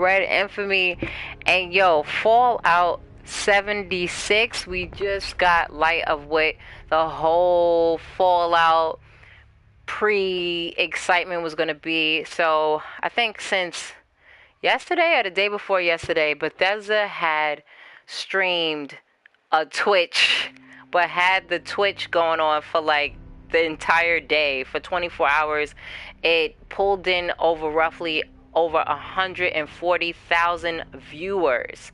REDinFamy, and yo, Fallout 76. We just got light of what the whole Fallout pre-excitement was gonna be. So I think since yesterday or the day before yesterday, Bethesda had streamed a Twitch, but had the Twitch going on for like the entire day for 24 hours. It pulled in over 140,000 viewers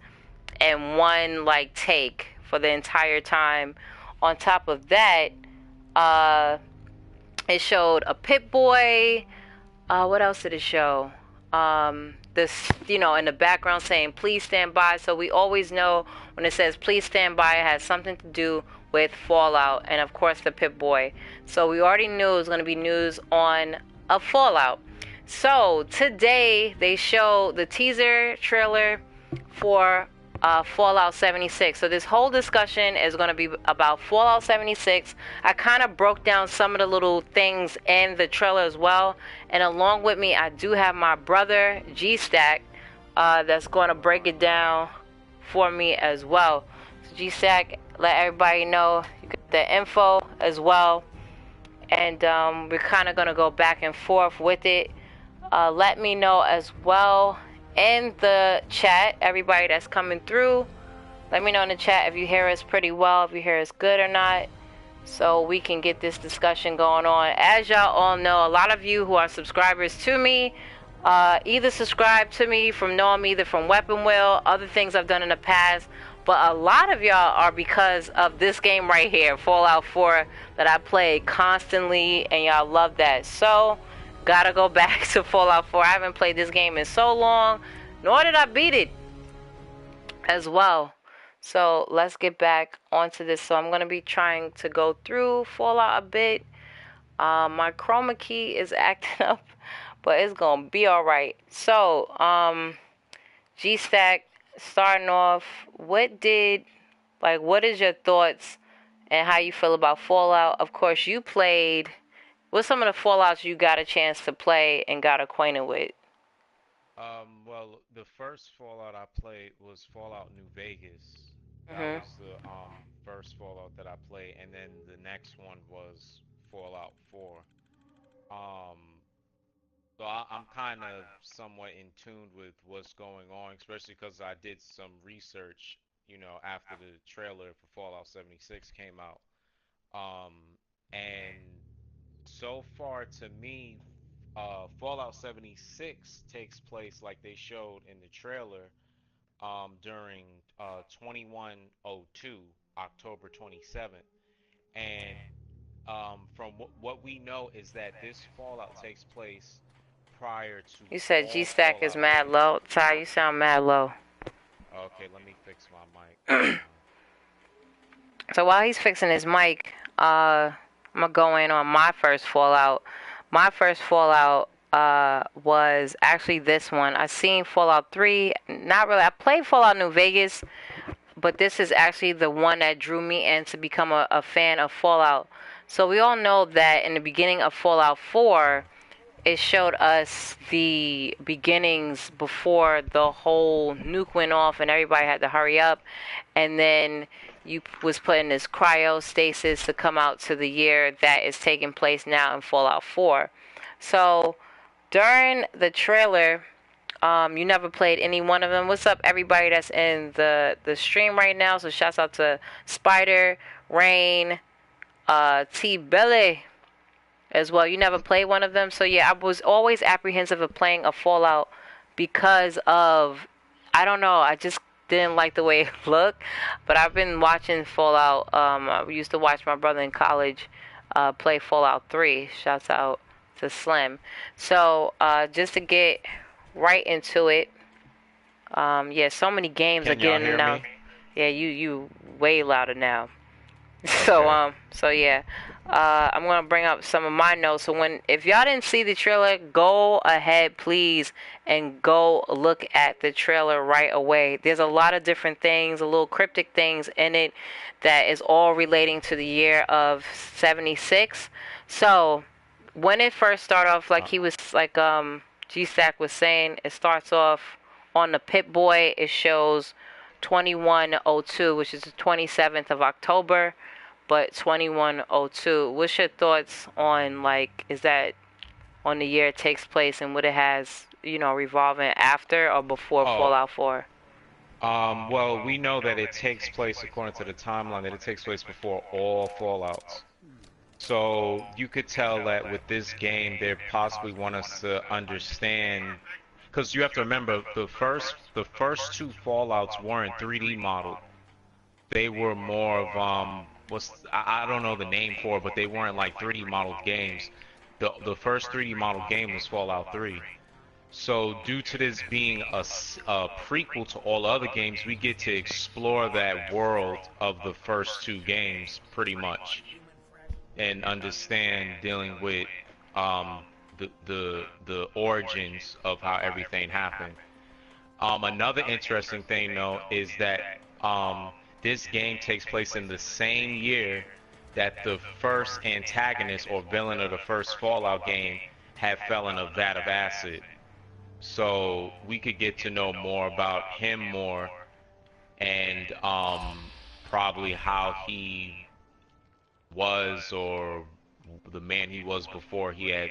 in one like take for the entire time. On top of that, uh, it showed a Pit Boy. What else did it show? This, in the background saying, please stand by. So we always know when it says, please stand by, it has something to do with Fallout. And of course, the Pit Boy. So we already knew it was going to be news on a Fallout. So today they show the teaser trailer for Fallout 76. So this whole discussion is going to be about Fallout 76. I kind of broke down some of the little things in the trailer as well. And along with me, I do have my brother, G-Stack, that's going to break it down for me as well. So G-Stack, let everybody know you get the info as well. And we're kind of going to go back and forth with it. Let me know as well in the chat, everybody that's coming through. Let me know in the chat if you hear us pretty well, if you hear us good or not, so we can get this discussion going on. As y'all all know, a lot of you who are subscribers to me, either subscribe to me from knowing me either from Weapon Wheel, other things I've done in the past, but a lot of y'all are because of this game right here, Fallout 4, that I play constantly, and y'all love that. So gotta go back to Fallout 4. I haven't played this game in so long, nor did I beat it as well. So let's get back onto this. So I'm going to be trying to go through Fallout a bit. My chroma key is acting up, but it's going to be alright. So, G-Stack, starting off, what is your thoughts and how you feel about Fallout? Of course, you played. What's some of the Fallouts you got a chance to play and got acquainted with? Well, the first Fallout I played was Fallout New Vegas. That Mhm. was the first Fallout that I played, and then the next one was Fallout 4. Um, I'm kind of somewhat in tune with what's going on, especially because I did some research, after the trailer for Fallout 76 came out. Um, and so far to me, Fallout 76 takes place like they showed in the trailer during 2102, October 27th. And from what we know is that this Fallout takes place prior to You said all G-Stack is Fallout mad games. low. Ty, you sound mad low. Okay, let me fix my mic. So while he's fixing his mic, I'm gonna go in on my first Fallout. My first Fallout was actually this one. I seen Fallout 3. Not really. I played Fallout New Vegas, but this is actually the one that drew me in to become a fan of Fallout. So we all know that in the beginning of Fallout 4, it showed us the beginnings before the whole nuke went off and everybody had to hurry up, and then you was put in this cryostasis to come out to the year that is taking place now in Fallout 4. So during the trailer, you never played any one of them. What's up, everybody that's in the stream right now? So shouts out to Spider, Rain, T Belly as well. You never played one of them. So yeah, I was always apprehensive of playing a Fallout because of, I don't know, I just didn't like the way it looked. But I've been watching Fallout. I used to watch my brother in college play Fallout 3. Shouts out to Slim. So just to get right into it, yeah, so many games are Can y'all getting hear announced. me? Yeah, you way louder now. So Okay. so yeah, I'm gonna bring up some of my notes. So if y'all didn't see the trailer, go ahead please and go look at the trailer right away. There's a lot of different things, a little cryptic things in it that is all relating to the year of 76. So when it first started off, like he was like G-Stack was saying, it starts off on the Pip-Boy, it shows 2102, which is the 27th of October, but 2102. What's your thoughts on, like, is that on the year it takes place and what it has, revolving after or before Oh, Fallout 4? well, we know that it takes place according to the timeline that it takes place before all Fallouts. So you could tell that with this game, they possibly want us to understand, because you have to remember the first two Fallouts weren't 3D modeled. They were more of I don't know the name for it, but they weren't like 3D modeled games. The first 3D modeled game was Fallout 3. So due to this being a prequel to all other games, we get to explore that world of the first two games pretty much and understand dealing with the origins of how everything happened. Another interesting thing though is that this game takes place in the same year that the first antagonist or villain of the first Fallout game had fell in a vat of acid. So we could get to know more about him more and probably how he was or the man he was before he had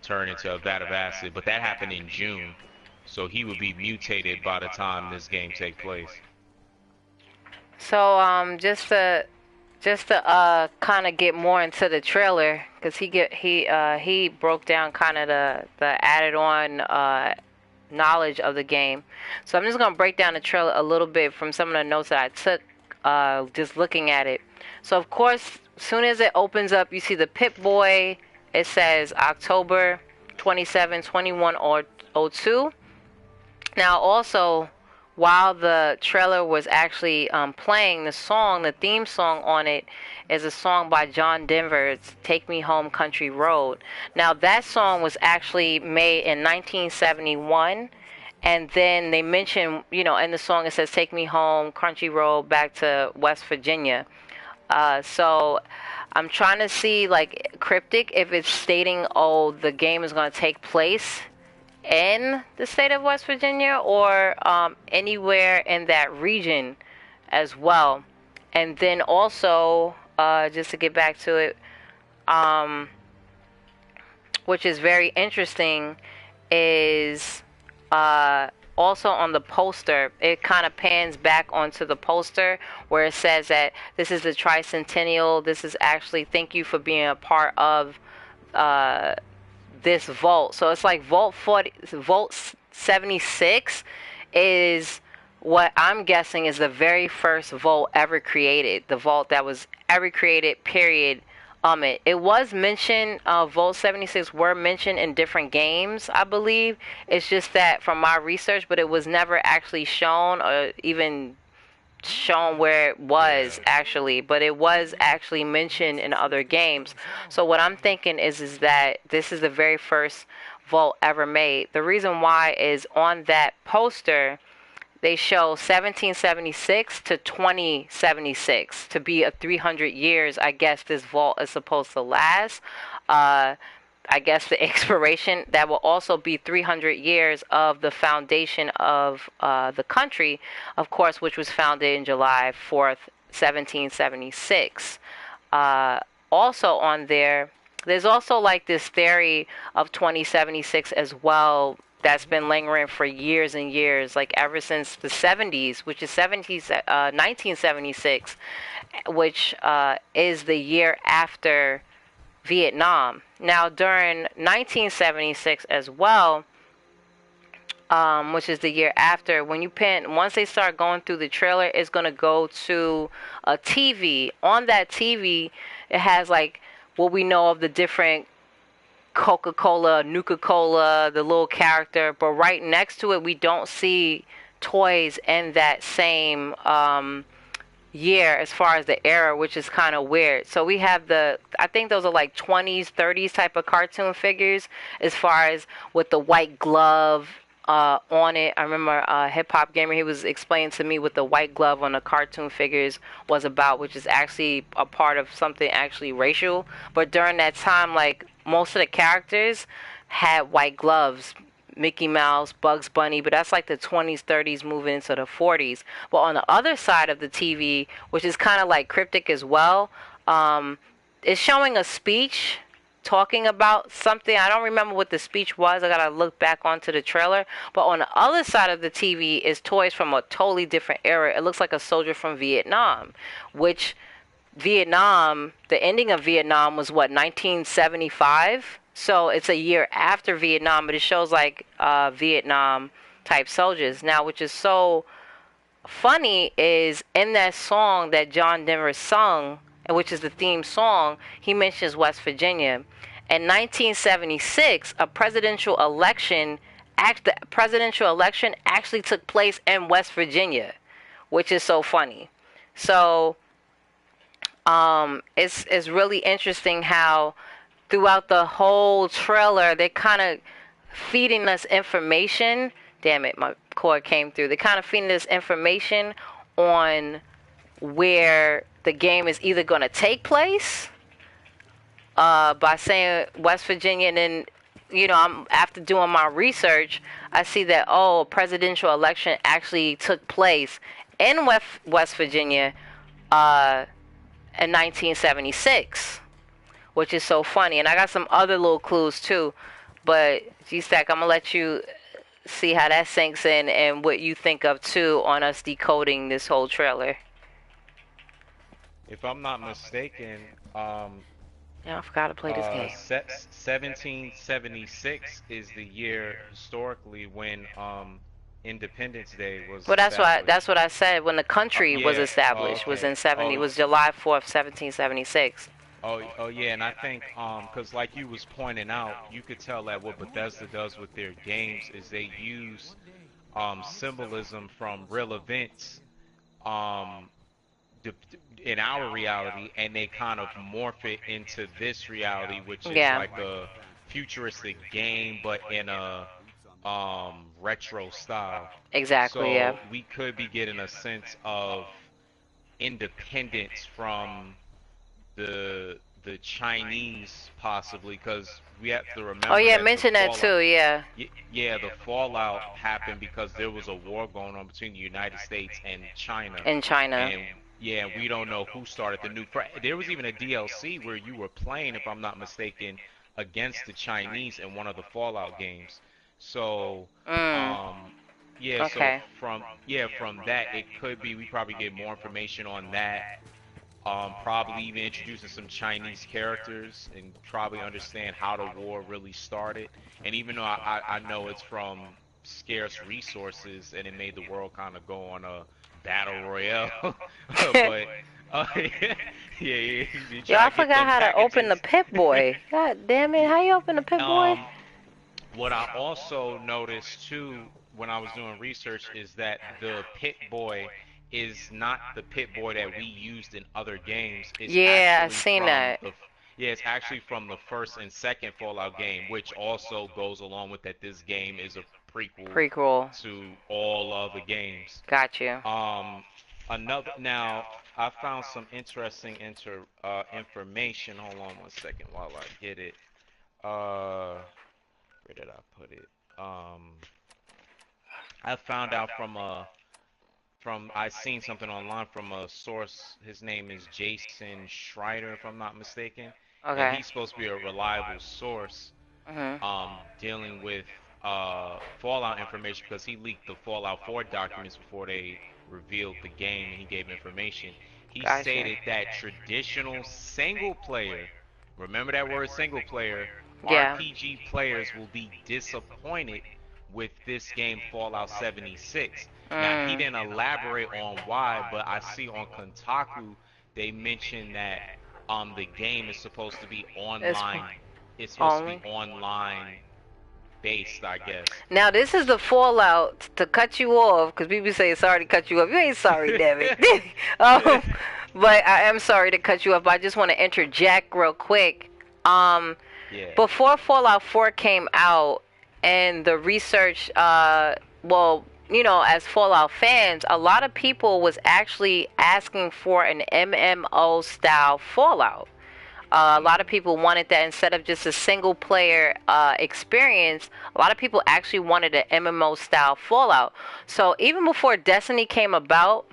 turned into a vat of acid. But that happened in June, so he would be mutated by the time this game take place. So just to kind of get more into the trailer, because he broke down kind of the added on knowledge of the game. So I'm just gonna break down the trailer a little bit from some of the notes that I took just looking at it. So of course, soon as it opens up, you see the Pip-Boy. It says October 27, 2102. Now also, while the trailer was actually playing, the theme song on it is a song by John Denver. It's "Take Me Home, Country Road." Now that song was actually made in 1971, and then they mention, in the song it says "Take Me Home, Country Road, back to West Virginia." So I'm trying to see, like, cryptic, if it's stating, oh, the game is going to take place in the state of West Virginia or anywhere in that region as well. And then also, just to get back to it, which is very interesting, is also on the poster, it kind of pans back onto the poster where it says that this is the tricentennial. This is actually, thank you for being a part of this vault. So it's like Vault 76 is what I'm guessing is the very first vault ever created. The vault that was ever created, period. It was mentioned, Vault 76 were mentioned in different games, I believe. It's just that from my research, but it was never actually shown or even shown where it was actually, but it was actually mentioned in other games. So what I'm thinking is that this is the very first vault ever made. The reason why is on that poster they show 1776 to 2076 to be a 300 years. I guess this vault is supposed to last. I guess the expiration, that will also be 300 years of the foundation of the country, of course, which was founded in July 4th, 1776. Also on there, there's also like this theory of 2076 as well that's been lingering for years and years, like ever since the 70s, which is 1976, which is the year after Vietnam. Now, during 1976 as well, which is the year after, once they start going through the trailer, it's going to go to a TV. On that TV, it has like what we know of the different Coca-Cola, Nuka-Cola, the little character, but right next to it, we don't see toys in that same year as far as the era, which is kind of weird. So we have I think those are like 20s, 30s type of cartoon figures as far as with the white glove on it. I remember Hip Hop Gamer, he was explaining to me what the white glove on the cartoon figures was about, which is actually a part of something actually racial. But during that time, like most of the characters had white gloves Mickey Mouse, Bugs Bunny, but that's like the 20s, 30s moving into the 40s. But on the other side of the TV, which is kind of like cryptic as well, it's showing a speech talking about something. I don't remember what the speech was. I gotta look back onto the trailer. But on the other side of the TV is toys from a totally different era. It looks like a soldier from Vietnam, which Vietnam, the ending of Vietnam was what, 1975? So it's a year after Vietnam, but it shows like Vietnam type soldiers. Now, which is so funny is in that song that John Denver sung, which is the theme song, he mentions West Virginia. In 1976, the presidential election actually took place in West Virginia, which is so funny. So it's really interesting how throughout the whole trailer they're kind of feeding us information. Damn it, my cord came through. They're kind of feeding us information on where the game is either going to take place by saying West Virginia, and then I'm after doing my research, I see that a presidential election actually took place in West Virginia in 1976, which is so funny. And I got some other little clues too, but G-Stack, I'm gonna let you see how that sinks in and what you think of too on us decoding this whole trailer. If I'm not mistaken, Yeah, I forgot to play this game. 1776 is the year historically when Independence Day was Well, that's established. what I said. When the country was Yeah. Oh, established, was okay. in 70. Oh, Was July 4th, 1776. oh, yeah. And I think, cause like you was pointing out, you could tell that what Bethesda does with their games is they use symbolism from real events um in our reality, and they kind of morph it into this reality, which is Yeah, like a futuristic game but in a retro style. exactly. Yeah. So we could be getting a sense of independence from the Chinese possibly, because we have to Oh remember yeah, that the mention that fallout, too. Yeah, yeah, the fallout happened because there was a war going on between the United States and China, in China. and yeah, we don't know who started the nuke. There was even a DLC where you were playing, if I'm not mistaken, against the Chinese in one of the Fallout games. So, Mm. um, yeah, so Okay. from that it could be we probably get more information on that. Probably even introducing some Chinese characters and probably understand how the war really started. And even though I know it's from scarce resources and it made the world kind of go on a battle royale, but yeah, you Yo, try I to get forgot them how to open the packages. Pip Boy. God damn it! How you open the Pip Boy? um, what I also noticed too when I was doing research is that the Pit Boy is not the Pit Boy that we used in other games. It's Yeah, I actually seen from that. the yeah, it's actually from the first and second Fallout game, which also goes along with that this game is a prequel Prequel. to all other games. Got you. Um, another now I found some interesting information. Hold on one second while I get it. Uh, where did I put it? I found out from I seen something online from a source. His name is Jason Schreider, if I'm not mistaken, and Okay. he's supposed to be a reliable source Mhm. dealing with Fallout information because he leaked the Fallout 4 documents before they revealed the game and he gave information. He Gotcha. stated that traditional single player, remember that word single player, Yeah. RPG players will be disappointed with this game Fallout 76. Now, he Mm. didn't elaborate on why, but I see on Kotaku they mentioned that the game is supposed to be It's online. It's supposed to be only. online based, I guess. Now this is the fallout to cut you off because people say sorry to cut you off. You ain't sorry, damn it. um, but I am sorry to cut you off. But I just want to interject real quick. Um, Yeah. Before Fallout 4 came out and the research, well, as Fallout fans, a lot of people was actually asking for an MMO style Fallout. A lot of people wanted that instead of just a single player experience. A lot of people actually wanted an MMO style Fallout. So even before Destiny came about,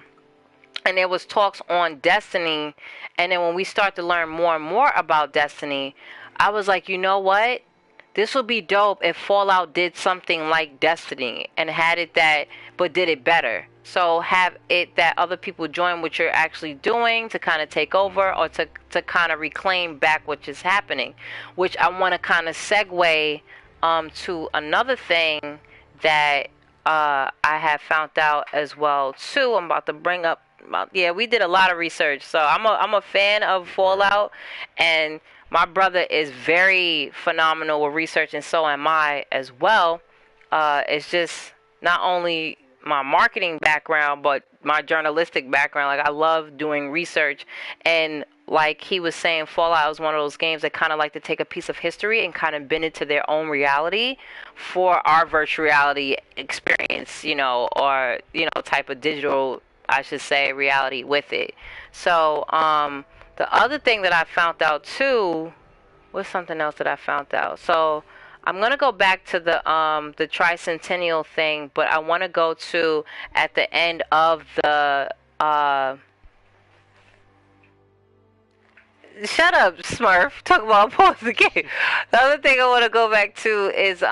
and there was talks on Destiny, and then when we start to learn more and more about Destiny, I was like, you know what? This would be dope if Fallout did something like Destiny and had it that, but did it better. So have it that other people join what you're actually doing to kind of take over, or to kind of reclaim back what is happening. Which I want to kind of segue to another thing that I have found out as well too. I'm about to bring up. Yeah, we did a lot of research, so I'm a fan of Fallout, and my brother is very phenomenal with research, and so am I as well. It's just not only my marketing background, but my journalistic background. Like, I love doing research, and like he was saying, Fallout is one of those games that kind of like to take a piece of history and kind of bend it to their own reality for our virtual reality experience, or type of digital, I should say, reality with it. So, the other thing that I found out too, what's something else that I found out? So, I'm gonna go back to the tricentennial thing, but I want to go to at the end of the Shut up, Smurf. Talk about pause the game. The other thing I want to go back to is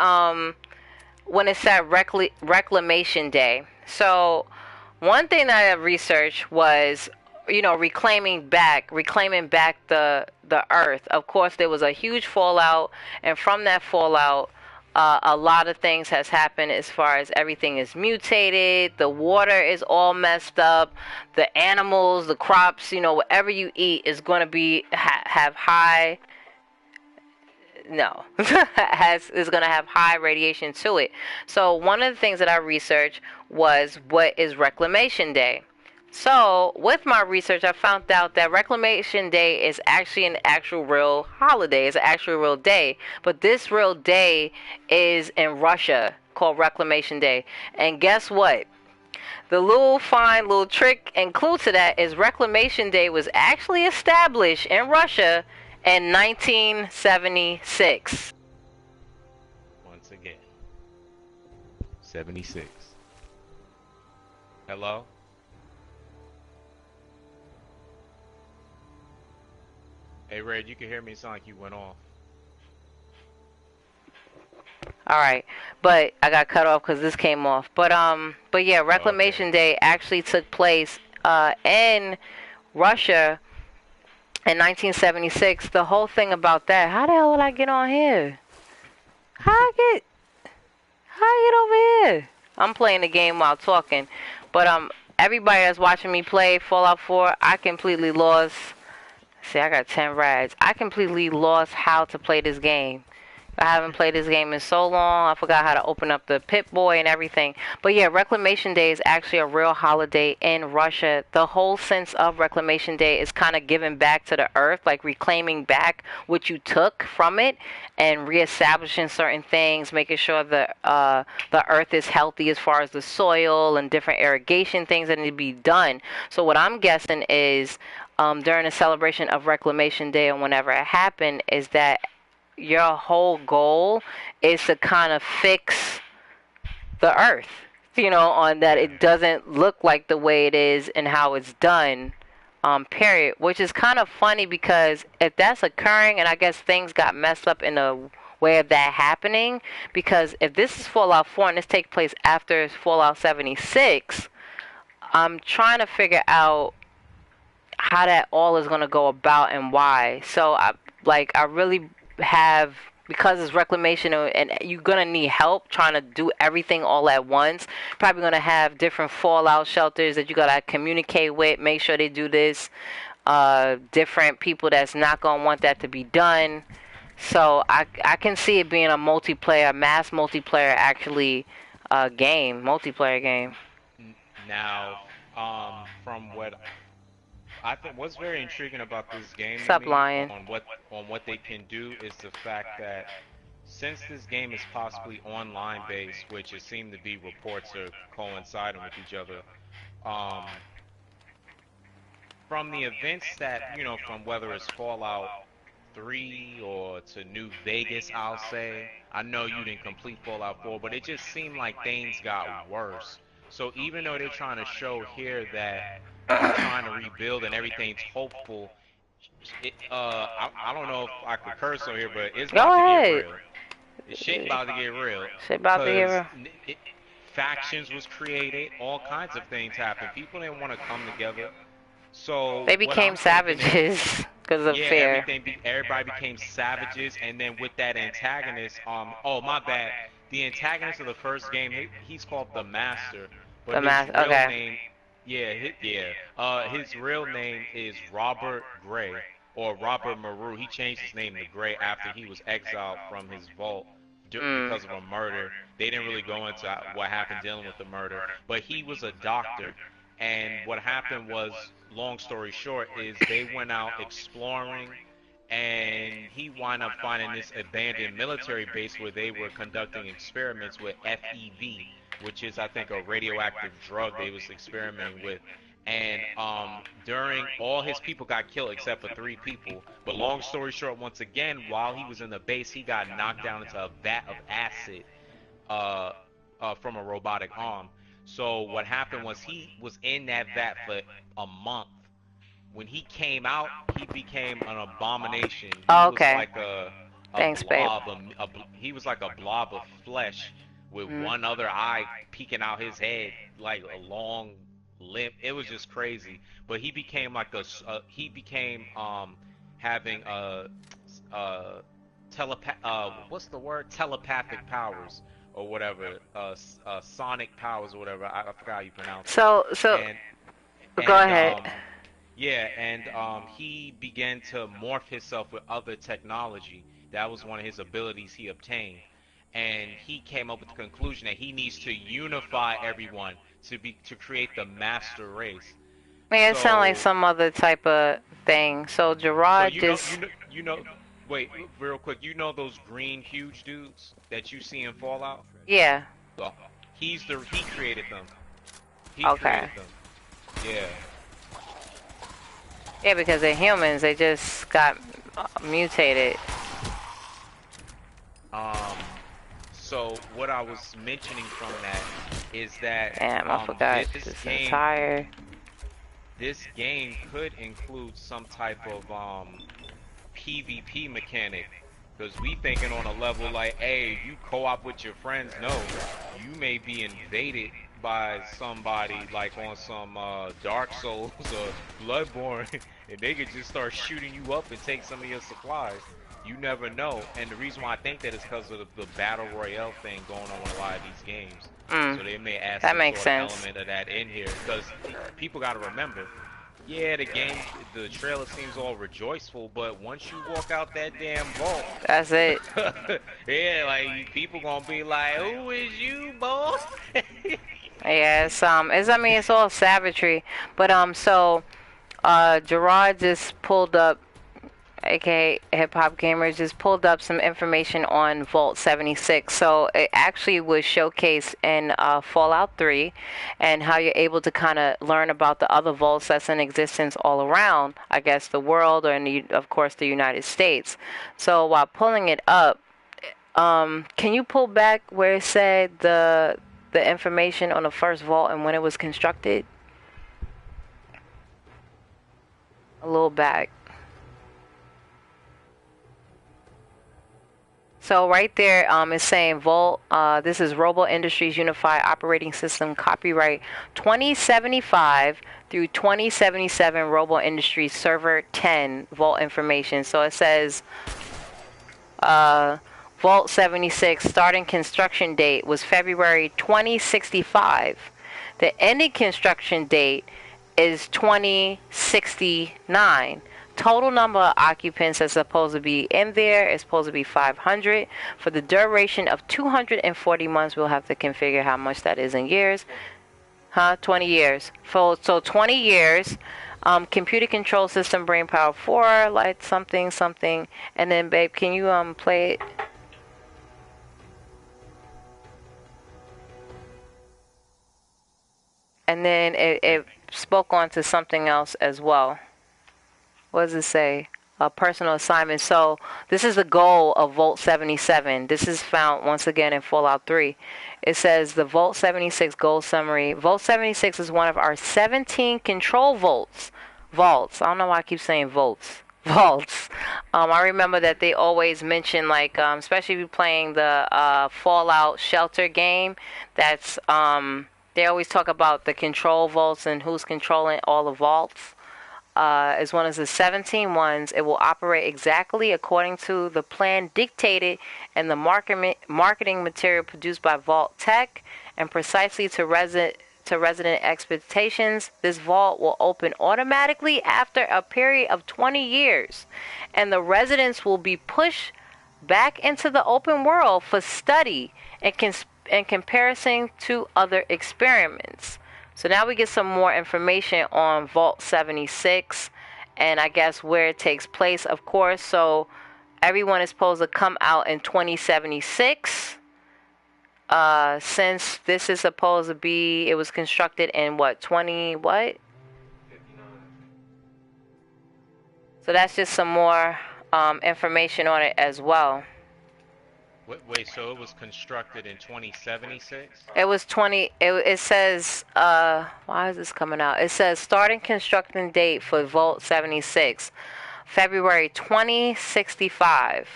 when it's at Reclamation Day. So one thing that I researched was, reclaiming back the earth. Of course, there was a huge fallout, and from that fallout, a lot of things has happened as far as everything is mutated. The water is all messed up. The animals, the crops, whatever you eat is going to be have high. No, is going to have high radiation to it. So one of the things that I researched was, what is Reclamation Day. So with my research, I found out that Reclamation Day is actually an actual real holiday. It's an actual real day. But this real day is in Russia, called Reclamation Day. And guess what? The little trick and clue to that is Reclamation Day was actually established in Russia in 1976. Once again, 76. Hello? Hey, Red, you can hear me. It sound like you went off. All right, but I got cut off because this came off. But yeah, Reclamation Day actually took place in Russia in 1976. The whole thing about that. How the hell did I get on here? How I get over here? I'm playing the game while talking, but everybody that's watching me play Fallout 4, I completely lost. See, I got 10 rads. I completely lost how to play this game. I haven't played this game in so long. I forgot how to open up the Pip-Boy and everything. But yeah, Reclamation Day is actually a real holiday in Russia. The whole sense of Reclamation Day is kind of giving back to the earth, like reclaiming back what you took from it and reestablishing certain things, making sure the earth is healthy as far as the soil and different irrigation things that need to be done. So what I'm guessing is during the celebration of Reclamation Day and whenever it happened is that your whole goal is to kind of fix the earth, on that it doesn't look like the way it is and how it's done, period. Which is kind of funny because if that's occurring, and I guess things got messed up in a way of that happening, because if this is Fallout 4 and this takes place after Fallout 76, I'm trying to figure out how that all is going to go about and why. So I really have, because it's reclamation and you're gonna need help trying to do everything all at once. Probably gonna have different fallout shelters that you gotta communicate with, make sure they do this, different people that's not gonna want that to be done. So I can see it being a multiplayer, mass multiplayer actually multiplayer game. Now, from what I think, what's very intriguing about this game to Stop me lying. on what they can do is the fact that since this game is possibly online based, which it seemed to be, reports are coinciding with each other, from the events that, from whether it's Fallout 3 or to New Vegas, I'll say. I know you didn't complete Fallout 4, but it just seemed like things got worse. So even though they're trying to show here that he's trying to rebuild and everything's hopeful, I don't know if I could curse on here, but it's Go about to get ahead. real. The shit about to get real, Shit about to get cause real. factions was created, all kinds of things happened. People didn't want to come together. So They what became I'm thinking is, savages because of yeah, fear. everybody became savages, and then with that antagonist, oh my bad, the antagonist of the first game, he's called the Master, but The his mass. real Okay. name, his real name is Robert Gray or Robert Maru. He changed his name to Gray after he was exiled from his vault Mm. because of a murder. They didn't really go into what happened dealing with the murder, but he was a doctor. And what happened was, long story short, is they went out exploring, and he wound up finding this abandoned military base where they were conducting experiments with FEV, which is, I think, a radioactive drug they was experimenting with. And during all his people got killed except for 3 people. But long story short, once again, while he was in the base, he got knocked down into a vat of acid uh, from a robotic arm. So what happened was he was in that vat for a month. When he came out, he became an abomination. He Oh, was okay. like a Thanks, babe. blob. He was like a blob of flesh with Mm. one other eye peeking out his head, like a long limp. It was just crazy. But he became like he became having a what's the word, telepathic powers or whatever, sonic powers or whatever. I forgot how you pronounce it. So And go and ahead. yeah, and he began to morph himself with other technology. That was one of his abilities he obtained. And he came up with the conclusion that he needs to unify everyone to create the master race. Yeah, it sounds like So some other type of thing. So so Gerard just. wait, real quick, you know those green huge dudes that you see in Fallout? Yeah. So he created them. He Okay. created them. Yeah. Yeah, because they're humans. They just got mutated. Um So what I was mentioning from that is that Damn, I forgot this entire. this game could include some type of PvP mechanic, because we thinking on a level like, hey, you co-op with your friends. No, you may be invaded by somebody like on some Dark Souls or Bloodborne, and they could just start shooting you up and take some of your supplies. You never know. And the reason why I think that is because of the battle royale thing going on with a lot of these games. Mm, So they may add that some makes sort of sense. element of that in here, because people got to remember, yeah, the trailer seems all rejoiceful, but once you walk out that damn vault, That's it. yeah, like people gonna be like, "Who is you, boy?" Yeah, I mean, it's all savagery. But Gerard just pulled up, aka Hip Hop Gamers, just pulled up some information on Vault 76. So it actually was showcased in Fallout 3, and how you're able to kind of learn about the other vaults that's in existence all around, I guess, the world, or of course the United States. So while pulling it up, can you pull back where it said the information on the first vault and when it was constructed? A little back. So right there, it's saying Vault. This is Robo Industries Unified Operating System, copyright 2075 through 2077. Robo Industries Server 10 Vault information. So it says Vault 76 starting construction date was February 2065. The ending construction date is 2069. Total number of occupants that's supposed to be in there is supposed to be 500. For the duration of 240 months, we'll have to configure how much that is in years. 20 years. So 20 years. Computer control system, brain power 4, like something. And then, babe, can you play it? And then it spoke on to something else as well. What does it say? personal assignment. So this is the goal of Vault 77. This is found once again in Fallout 3. It says the Vault 76 goal summary. Vault 76 is one of our 17 control vaults. Vaults. I don't know why I keep saying volts. Vaults. I remember that they always mention, like, especially if you're playing the Fallout Shelter game, that's they always talk about the control vaults and who's controlling all the vaults. As one of the 17 ones, it will operate exactly according to the plan dictated in the marketing material produced by Vault Tech and precisely to resident expectations. This vault will open automatically after a period of 20 years, and the residents will be pushed back into the open world for study and in comparison to other experiments. So now we get some more information on Vault 76 and I guess where it takes place, of course. So everyone is supposed to come out in 2076. Since this is supposed to be, it was constructed in what, 20, what? So that's just some more information on it as well. Wait, so it was constructed in 2076? It was 20, it says, why is this coming out? It says starting construction date for Vault 76, February 2065.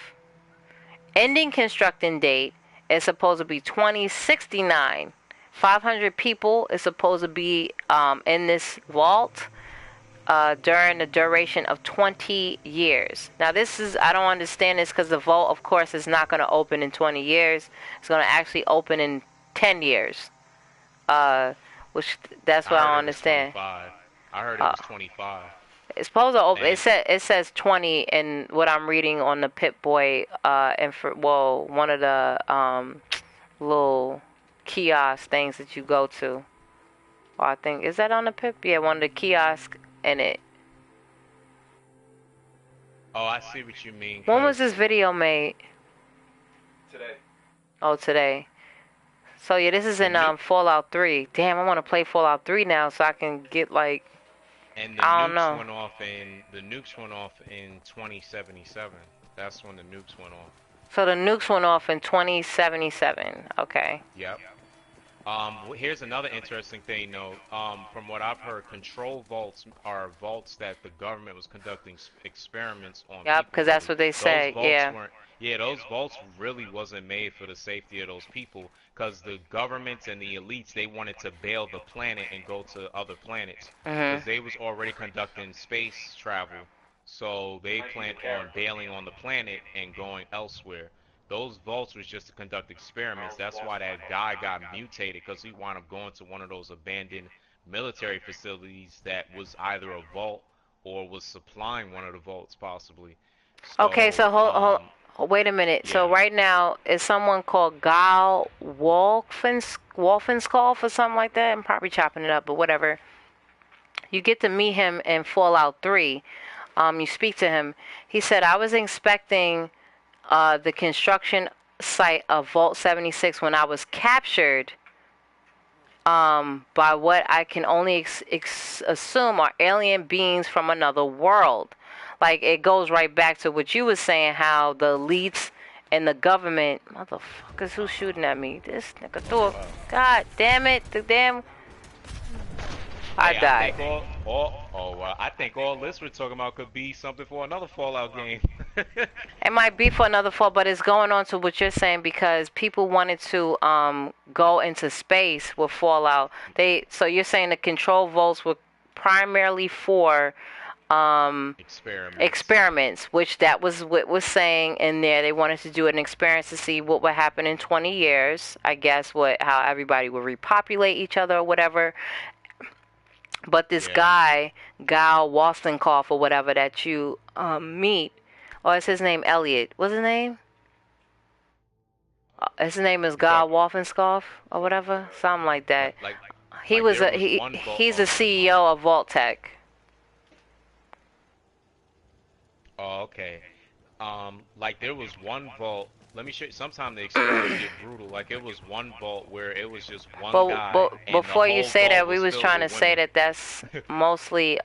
Ending construction date is supposed to be 2069. 500 people is supposed to be in this vault during the duration of 20 years. Now this is, I don't understand this because the vault, of course, is not going to open in 20 years. It's going to actually open in 10 years. Which, that's what I don't understand. I heard it was 25. It's supposed to open, it says 20 in what I'm reading on the Pip-Boy, one of the little kiosk things that you go to. Or I think, is that on the Pip? Yeah, one of the kiosks in it. Oh, I see what you mean. When was this video made? Today. Oh, today. So yeah, this is in Fallout 3. Damn, I want to play Fallout 3 now so I can get like. And the nukes went off in 2077. That's when the nukes went off. So the nukes went off in 2077. Okay. Yep. Here's another interesting thing, though. From what I've heard, control vaults are vaults that the government was conducting experiments on. Yep, because that's what they say. Yeah. Yeah, those vaults really wasn't made for the safety of those people, because the governments and the elites, they wanted to bail the planet and go to other planets, because they was already conducting space travel, so they planned on bailing on the planet and going elsewhere. Those vaults was just to conduct experiments. That's why that guy got mutated, because he wound up going to one of those abandoned military facilities that was either a vault or was supplying one of the vaults, possibly. So, okay, so hold, wait a minute. Yeah. So right now, is someone called Gal Wolfenskopf or something like that? I'm probably chopping it up, but whatever. You get to meet him in Fallout 3. You speak to him. He said, I was inspecting the construction site of Vault 76 when I was captured by what I can only assume are alien beings from another world. Like, it goes right back to what you were saying, how the elites and the government, motherfuckers, who's shooting at me? This nigga threw a, god damn it, the damn, I died. I think all this we're talking about could be something for another Fallout game. It might be for another Fallout, but it's going on to what you're saying, because people wanted to go into space with Fallout. So you're saying the control vaults were primarily for experiments, which that was what was saying in there. They wanted to do an experiment to see what would happen in 20 years. I guess how everybody would repopulate each other or whatever. But this guy, Gal Wolfenskopf or whatever that you meet, or is his name Elliot? What's his name? His name is Gal Wolfenskopf or whatever, something like that. He's the CEO of Vault Tech. Oh, okay. Like there was one vault. Let me show you. Sometimes the experiments get brutal. Like it was one vault where it was just one guy. But before you say that, we was trying to say that that's mostly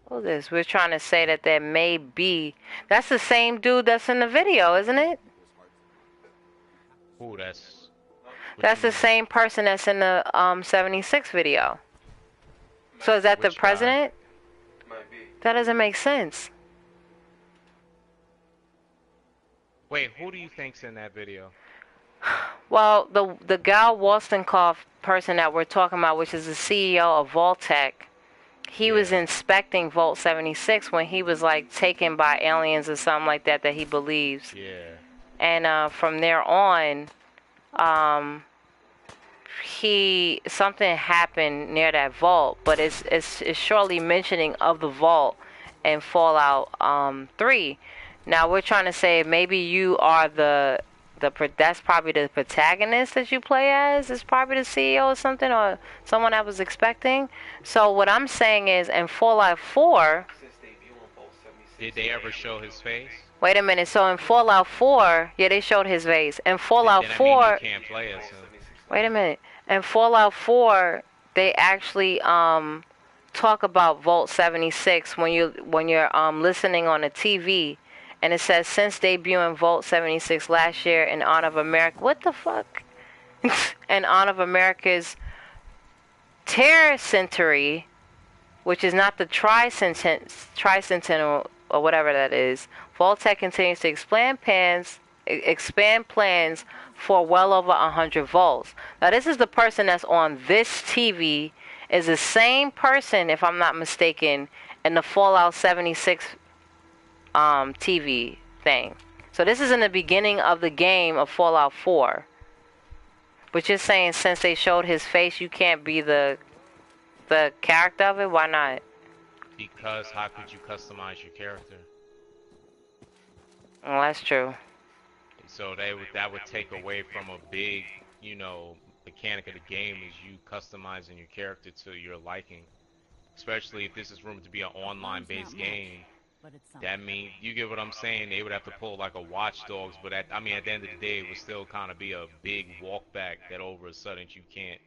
Who's this? We're trying to say that there may be. That's the same dude that's in the video, isn't it? Ooh, that's. That's the same person that's in the 76 video. So is that the president? Might be. That doesn't make sense. Wait, who do you think's in that video? Well, the Gal Wolstenkopf person that we're talking about, which is the CEO of Vault-Tec, he was inspecting Vault 76 when he was like taken by aliens or something like that he believes. Yeah. And from there on, something happened near that vault, but it's surely mentioning of the vault in Fallout 3. Now we're trying to say maybe you are that's probably the protagonist that you play as, is probably the CEO or something, or someone I was expecting. So what I'm saying is, in Fallout 4, did they ever show his face? wait a minute. So in Fallout 4, yeah, they showed his face. In Fallout then 4, I mean, you can't play as him. wait a minute. In Fallout 4, they actually talk about Vault 76 when you're listening on the TV. And it says, since debuting Vault 76 last year in honor of America. What the fuck? In honor of America's tercentenary, which is not the tricentennial or whatever that is. Vault-Tec continues to expand plans for well over 100 vaults. Now, this is the person that's on this TV, is the same person, if I'm not mistaken, in the Fallout 76 TV thing. So this is in the beginning of the game of Fallout 4. But you're saying since they showed his face, you can't be the character of it? Why not? Because how could you customize your character? Well, that's true. So that would take away from a big, mechanic of the game, is you customizing your character to your liking. Especially if this is rumored to be an online-based game. That means, you get what I'm saying, they would have to pull like a Watch Dogs, but at the end of the day, it would still kind of be a big walk back that over a sudden you can't.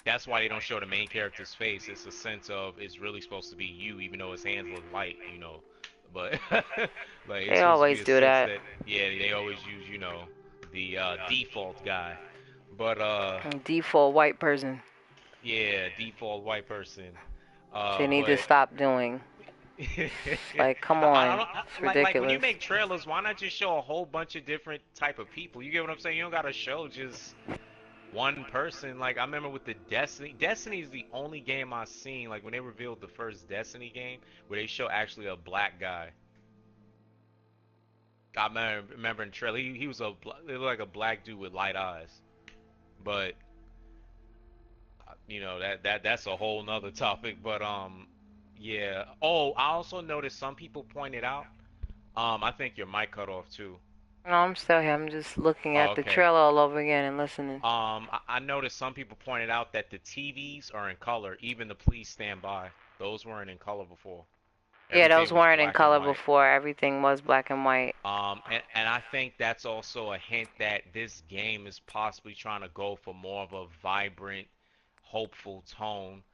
That's why they don't show the main character's face. It's a sense of it's really supposed to be you, even though his hands look light, But like they always do that. Yeah, they always use, the default guy. But default white person. Yeah, default white person. They need to stop doing. Like, come on, it's ridiculous. Like when you make trailers, why not just show a whole bunch of different type of people? You get what I'm saying? You don't gotta show just one person. Like I remember with the Destiny is the only game I've seen, like when they revealed the first Destiny game, where they show actually a black guy. I remember in the trailer, he was it looked like a black dude with light eyes, but that's a whole nother topic. But yeah. Oh, I also noticed some people pointed out. I think your mic cut off too. No, I'm still here. I'm just looking at the trailer all over again and listening. I noticed some people pointed out that the TVs are in color. Even the Please Stand By. Those weren't in color before. Yeah, those weren't in color before. Everything was black and white. And I think that's also a hint that this game is possibly trying to go for more of a vibrant, hopeful tone.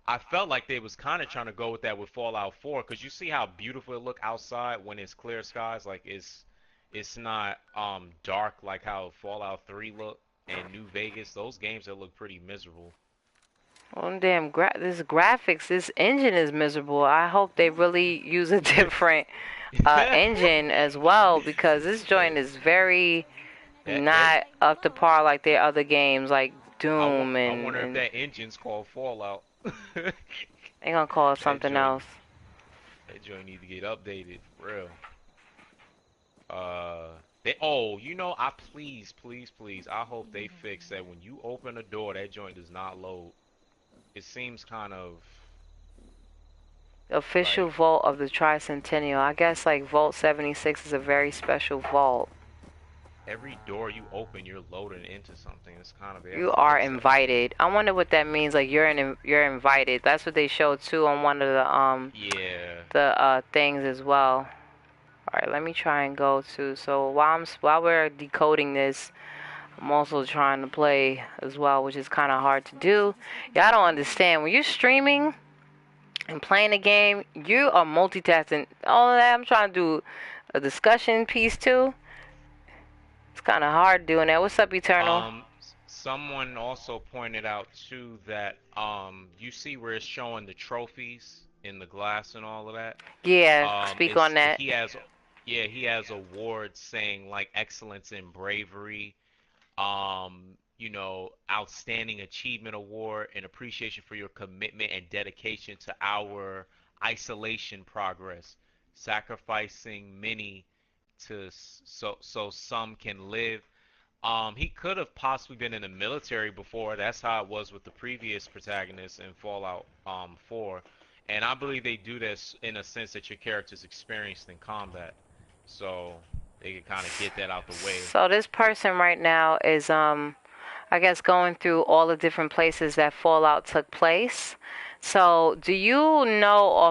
I felt like they was kind of trying to go with that with Fallout 4, because you see how beautiful it look outside when it's clear skies. Like it's not dark like how Fallout 3 look and New Vegas. Those games that look pretty miserable. Oh damn! This graphics, this engine is miserable. I hope they really use a different engine as well, because this joint is very not up to par like their other games, like Doom I wonder if that engine's called Fallout. They gonna call it something else. That joint need to get updated, for real. Please, I hope they fix that when you open a door, that joint does not load. It seems kind of official like, vault of the Tricentennial. I guess like Vault 76 is a very special vault. Every door you open, you're loading into something. It's kind of you are invited. I wonder what that means. Like you're invited. That's what they showed too on one of the things as well. All right, let me try and go to. So while we're decoding this, I'm also trying to play as well, which is kind of hard to do. Y'all don't understand when you're streaming and playing the game, you are multitasking. All of that, I'm trying to do a discussion piece too. It's kind of hard doing that. What's up, Eternal? Someone also pointed out too that you see where it's showing the trophies in the glass and all of that. Yeah, speak on It's that. he has yeah, he has awards saying like excellence in bravery, outstanding achievement award and appreciation for your commitment and dedication to our isolation progress, sacrificing many so some can live. He could have possibly been in the military before. That's how it was with the previous protagonist in Fallout 4. And I believe they do this in a sense that your character's experienced in combat. So they can kind of get that out the way. So this person right now is I guess going through all the different places that Fallout took place. So do you know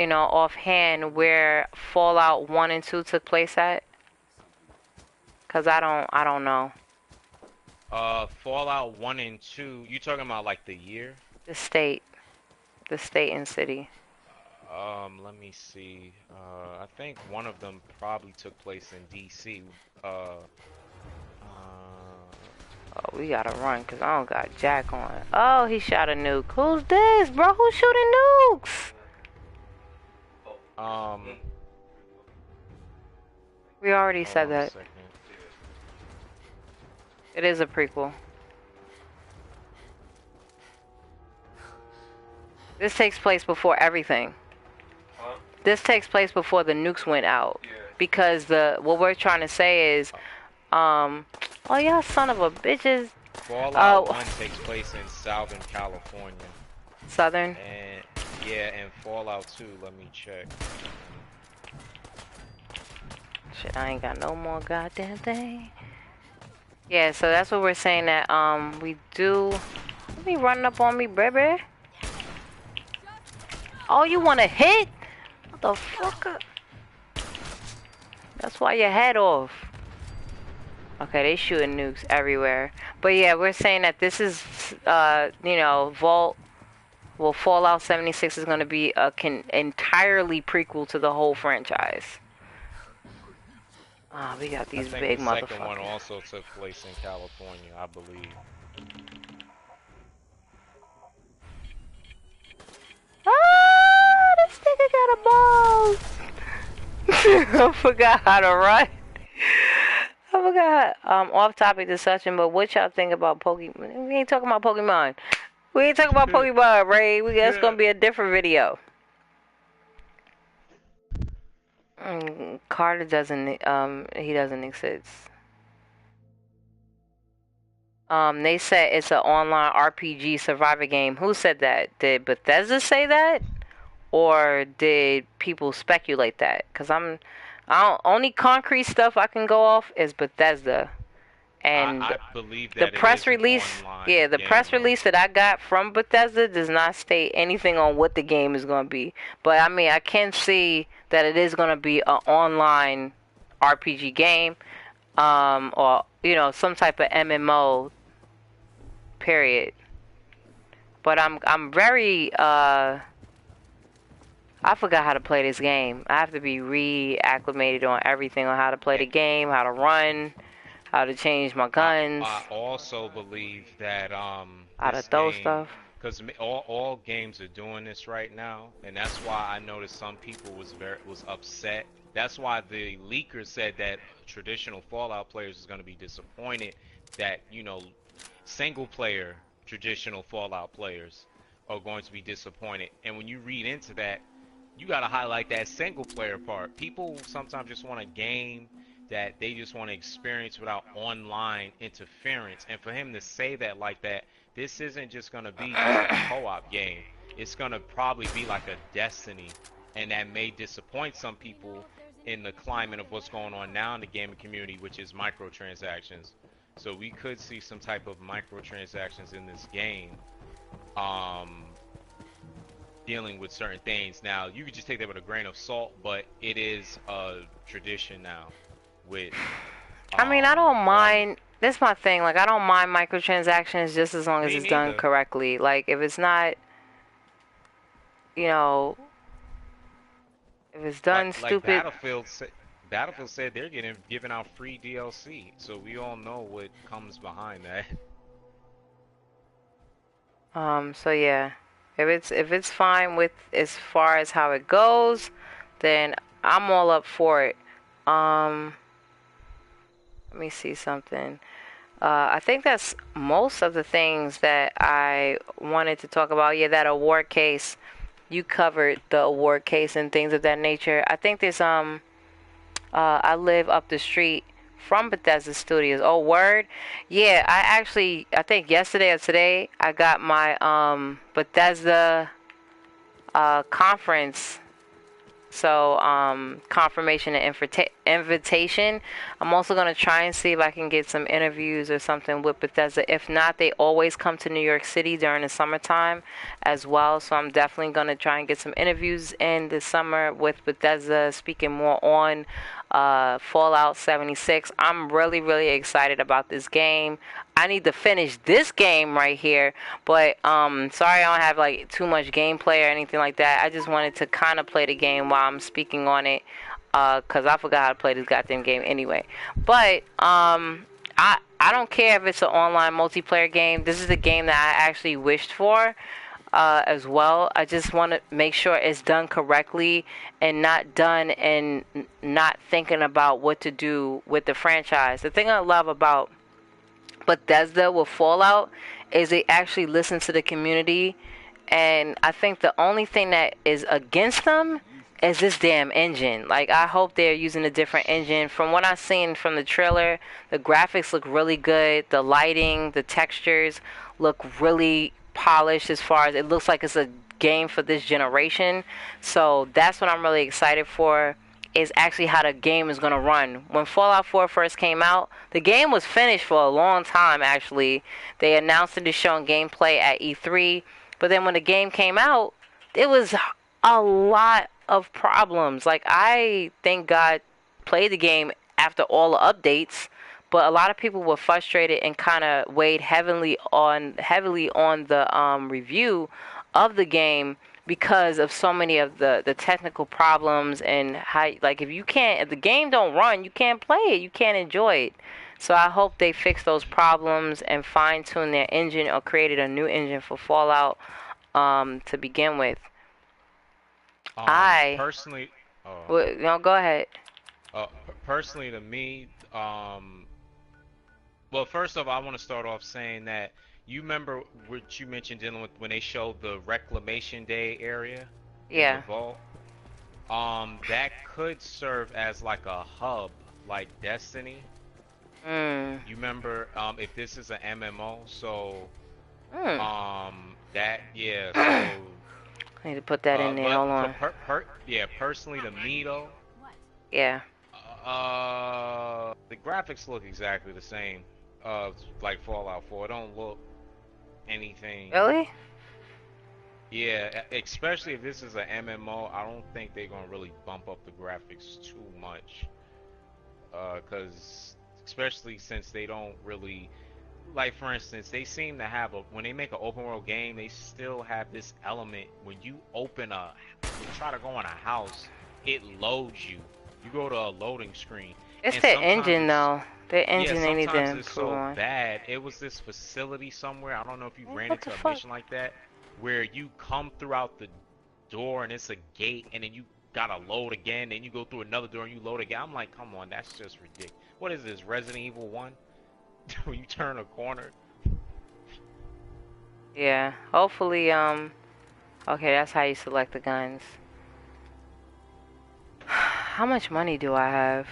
offhand where Fallout 1 and 2 took place at? 'Cause I don't know. Fallout 1 and 2, you talking about like the year? The state. The state and city. Let me see. I think one of them probably took place in DC. Uh, Oh, we gotta run because I don't got Jack on. Oh, he shot a nuke. Who's this, bro? Who's shooting nukes? We already said that. It is a prequel. This takes place before everything. This takes place before the nukes went out. Because what we're trying to say is, oh y'all son of a bitches. Fallout 1 takes place in Southern California. Southern? And yeah, and Fallout 2, let me check. Shit, I ain't got no more goddamn thing. Yeah, so that's what we're saying that we do. Don't be running up on me, baby. Oh, you wanna hit? What the fuck? That's why your head off. Okay, they shooting nukes everywhere. But yeah, we're saying that this is, Fallout 76 is gonna be entirely prequel to the whole franchise. Oh, we got these big motherfuckers. The second one also took place in California, I believe. Ah, this nigga got a ball. I forgot how to run. I forgot. Off topic discussion, but what y'all think about Pokemon? We ain't talking about Pokemon. We ain't talking about Pokemon, Ray. That's gonna be a different video. Carter doesn't. He doesn't exist. They said it's an online RPG survivor game. Who said that? Did Bethesda say that, or did people speculate that? Cause only concrete stuff I can go off is Bethesda, and I believe that the press release. Yeah, the press release that I got from Bethesda does not state anything on what the game is gonna be. But I mean, I can see that it is gonna be an online RPG game, or some type of MMO. Period. But I'm very I forgot how to play this game. I have to be reacclimated on everything, on how to play the game, how to run, how to change my guns. I also believe that how to throw stuff. Because all games are doing this right now, and that's why I noticed some people was upset. That's why the leaker said that traditional Fallout players is going to be disappointed that single player traditional Fallout players are going to be disappointed. And when you read into that, you got to highlight that single player part. People sometimes just want a game that they just want to experience without online interference. And for him to say that like that, this isn't just going to be just a co-op game. It's going to probably be like a Destiny. And that may disappoint some people in the climate of what's going on now in the gaming community, which is microtransactions. So we could see some type of microtransactions in this game, dealing with certain things. Now, you could just take that with a grain of salt, but it is a tradition now. With, I mean, I don't mind. This is my thing. Like, I don't mind microtransactions just as long as it's done correctly. Like, if it's not, you know, if it's done Like stupid. Battlefield said they're giving out free DLC, so we all know what comes behind that. So yeah, if it's fine with as far as how it goes, then I'm all up for it. Um, let me see something. I think that's most of the things that I wanted to talk about. Yeah, that award case. You covered the award case and things of that nature. I think there's I live up the street from Bethesda Studios. Oh, word? Yeah, I think yesterday or today I got my Bethesda conference. So, confirmation and invitation. I'm also going to try and see if I can get some interviews or something with Bethesda. If not, they always come to New York City during the summertime as well. So, I'm definitely going to try and get some interviews in the summer with Bethesda, speaking more on Fallout 76. I'm really, really excited about this game. I need to finish this game right here, but sorry I don't have like too much gameplay or anything like that. I just wanted to kind of play the game while I'm speaking on it, cause I forgot how to play this goddamn game anyway. But I don't care if it's an online multiplayer game. This is the game that I actually wished for. As well, I just want to make sure it's done correctly and not done and not thinking about what to do with the franchise. The thing I love about Bethesda with Fallout is they actually listen to the community, and I think the only thing that is against them is this damn engine. Like, I hope they're using a different engine. From what I've seen from the trailer, the graphics look really good, the lighting, the textures look really polished. As far as it looks like it's a game for this generation, so that's what I'm really excited for, is actually how the game is going to run. When Fallout 4 first came out, the game was finished for a long time, actually. They announced it to show gameplay at E3, but then when the game came out, it was a lot of problems. Like, I thank God played the game after all the updates, but a lot of people were frustrated and kind of weighed heavily on the review of the game because of so many of the technical problems, and how, like, if the game don't run, you can't play it, you can't enjoy it. So I hope they fix those problems and fine tune their engine or created a new engine for Fallout to begin with. I Personally, oh, well, go ahead. personally to me, well, first off, I want to start off saying that you remember what you mentioned dealing with when they showed the Reclamation Day area in the Yeah. vault. That could serve as like a hub, like Destiny. Mm. You remember, if this is an MMO, so, Mm. that, yeah, so, I need to put that in there. but Hold so on. yeah, personally to me though, Yeah. the graphics look exactly the same, like Fallout 4. It don't look anything. Really? Yeah, especially if this is an MMO, I don't think they're gonna really bump up the graphics too much. Cause especially since they don't really, like, for instance, they seem to have when they make an open world game, they still have this element when you try to go in a house, it loads you. You go to a loading screen, It's and the sometimes engine it's though. The yeah, engine they need to sometimes it's improve so on. bad. It was this facility somewhere. I don't know if you ran What the into a fuck? mission like that where you come throughout the door and it's a gate, and then you gotta load again, then you go through another door and you load again. I'm like, come on, that's just ridiculous. What is this, Resident Evil 1? When you turn a corner? Yeah. Hopefully, okay, that's how you select the guns. How much money do I have?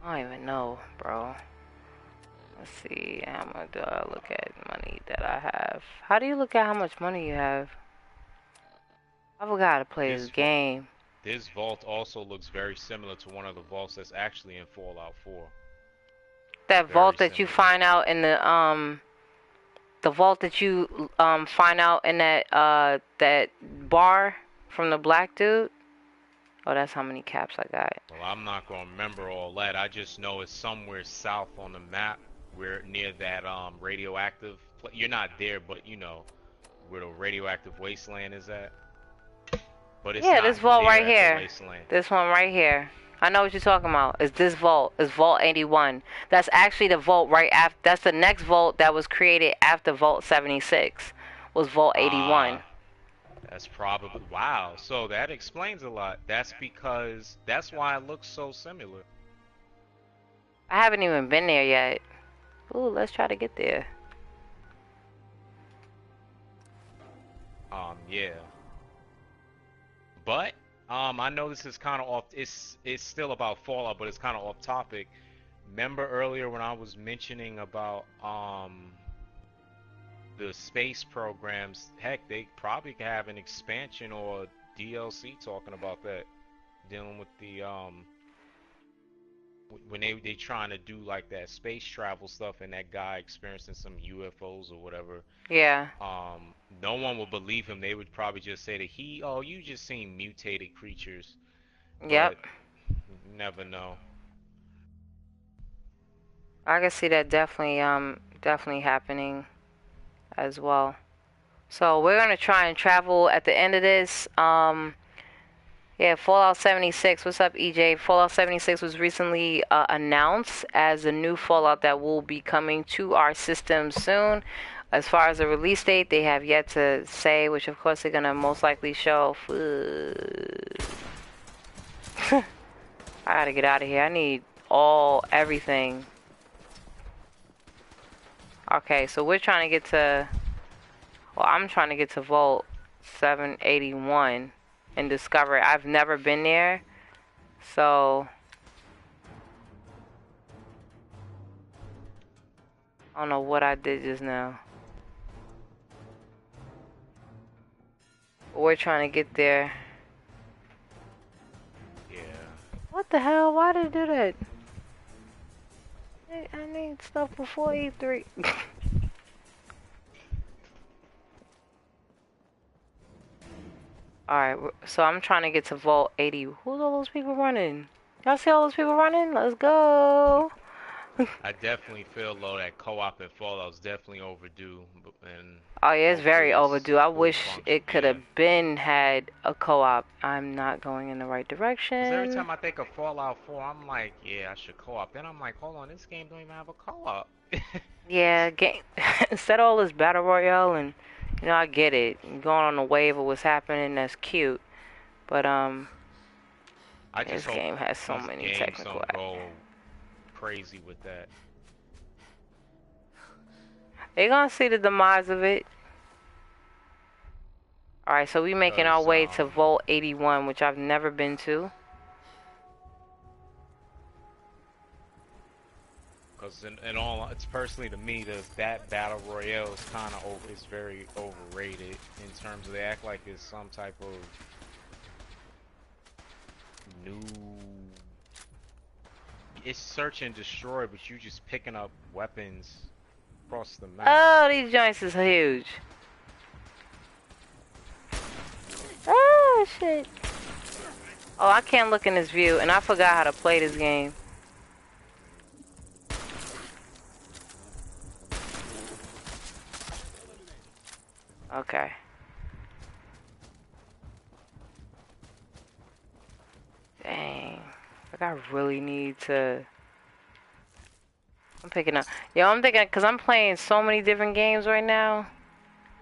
I don't even know, bro. Let's see. How much do I look at money that I have? How do you look at how much money you have? I forgot how to play this This game. this vault also looks very similar to one of the vaults that's actually in Fallout 4. That Very vault that you similar. find out in the vault that you find out in that bar from the black dude. Oh, that's how many caps I got. Well, I'm not gonna remember all that. I just know it's somewhere south on the map, where near that radioactive. You're not there, but you know where the radioactive wasteland is at. but it's Yeah, not this vault there right at the here. wasteland. This one right here. I know what you're talking about. It's this vault. It's Vault 81. That's actually the vault right after. That's the next vault that was created after Vault 76. Was Vault 81. That's probably wow. So that explains a lot. That's why it looks so similar. I haven't even been there yet. Ooh, let's try to get there. Yeah. But I know this is kind of off. It's still about Fallout, but it's kind of off topic. Remember earlier when I was mentioning about the space programs? Heck, they probably could have an expansion or DLC talking about that, dealing with the when they trying to do like that space travel stuff and that guy experiencing some UFOs or whatever. Yeah. No one would believe him. They would probably just say that oh, you just seen mutated creatures, Yep. but you never know. I can see that definitely happening as well. So we're gonna try and travel at the end of this. Yeah, Fallout 76. What's up, EJ? Fallout 76 was recently announced as a new Fallout that will be coming to our system soon. As far as the release date, they have yet to say, which of course they're gonna most likely show. I gotta get out of here. I need everything. Okay, so we're trying to get to. Well, I'm trying to get to Vault 781 and discover it. I've never been there, so I don't know what I did just now. We're trying to get there. Yeah. What the hell? Why did it do that? I need stuff before E3. Alright, so I'm trying to get to Vault 80. Who's all those people running? Y'all see all those people running? Let's go. I definitely feel though that co-op in Fallout is definitely overdue, and Oh yeah, it's very hopefully it's overdue. I full wish function. it could Yeah. have been had a co-op. I'm not going in the right direction. Because every time I think of Fallout 4, I'm like, yeah, I should co-op. Then I'm like, hold on, this game don't even have a co-op. Yeah, game. Instead of all this battle royale and I get it. Going on the wave of what's happening, that's cute. But I just this hope game has so these many games technical. don't go crazy with that. They're gonna see the demise of it. Alright, so we making our way to Vault 81, which I've never been to. Because in all, it's personally to me, that battle royale is kind of is very overrated in terms of they act like it's some type of new. It's search and destroy, but you just picking up weapons across the map. Oh, these joints is huge. Oh shit. Oh, I can't look in this view, and I forgot how to play this game. Okay. Dang. Like, I really need to... I'm picking up... Yo, I'm thinking... Because I'm playing so many different games right now.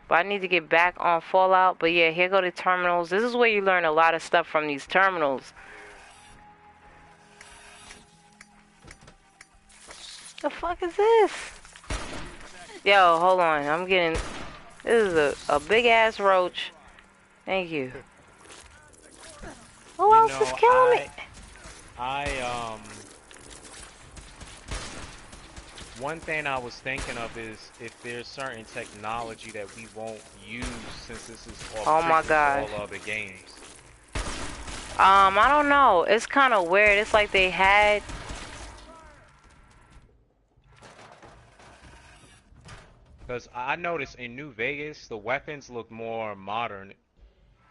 But I need to get back on Fallout. But yeah, here go the terminals. This is where you learn a lot of stuff from these terminals. The fuck is this? Yo, hold on. I'm getting... This is a big-ass roach. Thank you. Who else is killing me? One thing I was thinking of is if there's certain technology that we won't use since this is all Oh my gosh. all other games. I don't know. It's kind of weird. It's like they had... Because I noticed in New Vegas, the weapons look more modern.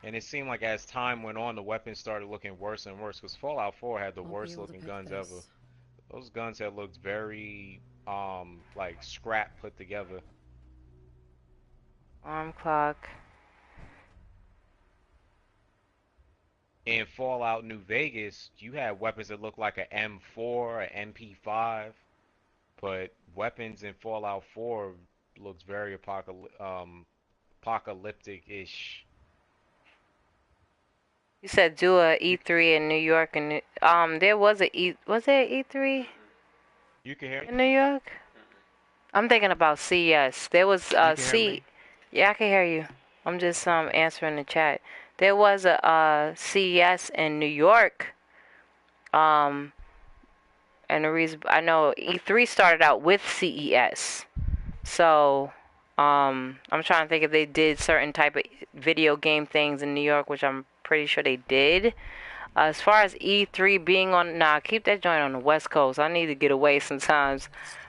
And it seemed like as time went on, the weapons started looking worse and worse. Because Fallout 4 had the worst looking guns ever. Those guns had looked very, like scrap put together. Alarm clock. in Fallout New Vegas, you had weapons that look like a M4, a MP5, but weapons in Fallout 4 looks very apocalyptic-ish. You said do a E3 in New York, and there was was there E3 You can hear me? in New York? I'm thinking about CES. There was You can hear me? Yeah, I can hear you. I'm just answering the chat. There was a CES in New York. And the reason I know E3 started out with CES. So, I'm trying to think if they did certain type of video game things in New York, which I'm pretty sure they did. As far as E3 being on, nah, keep that joint on the West Coast. I need to get away sometimes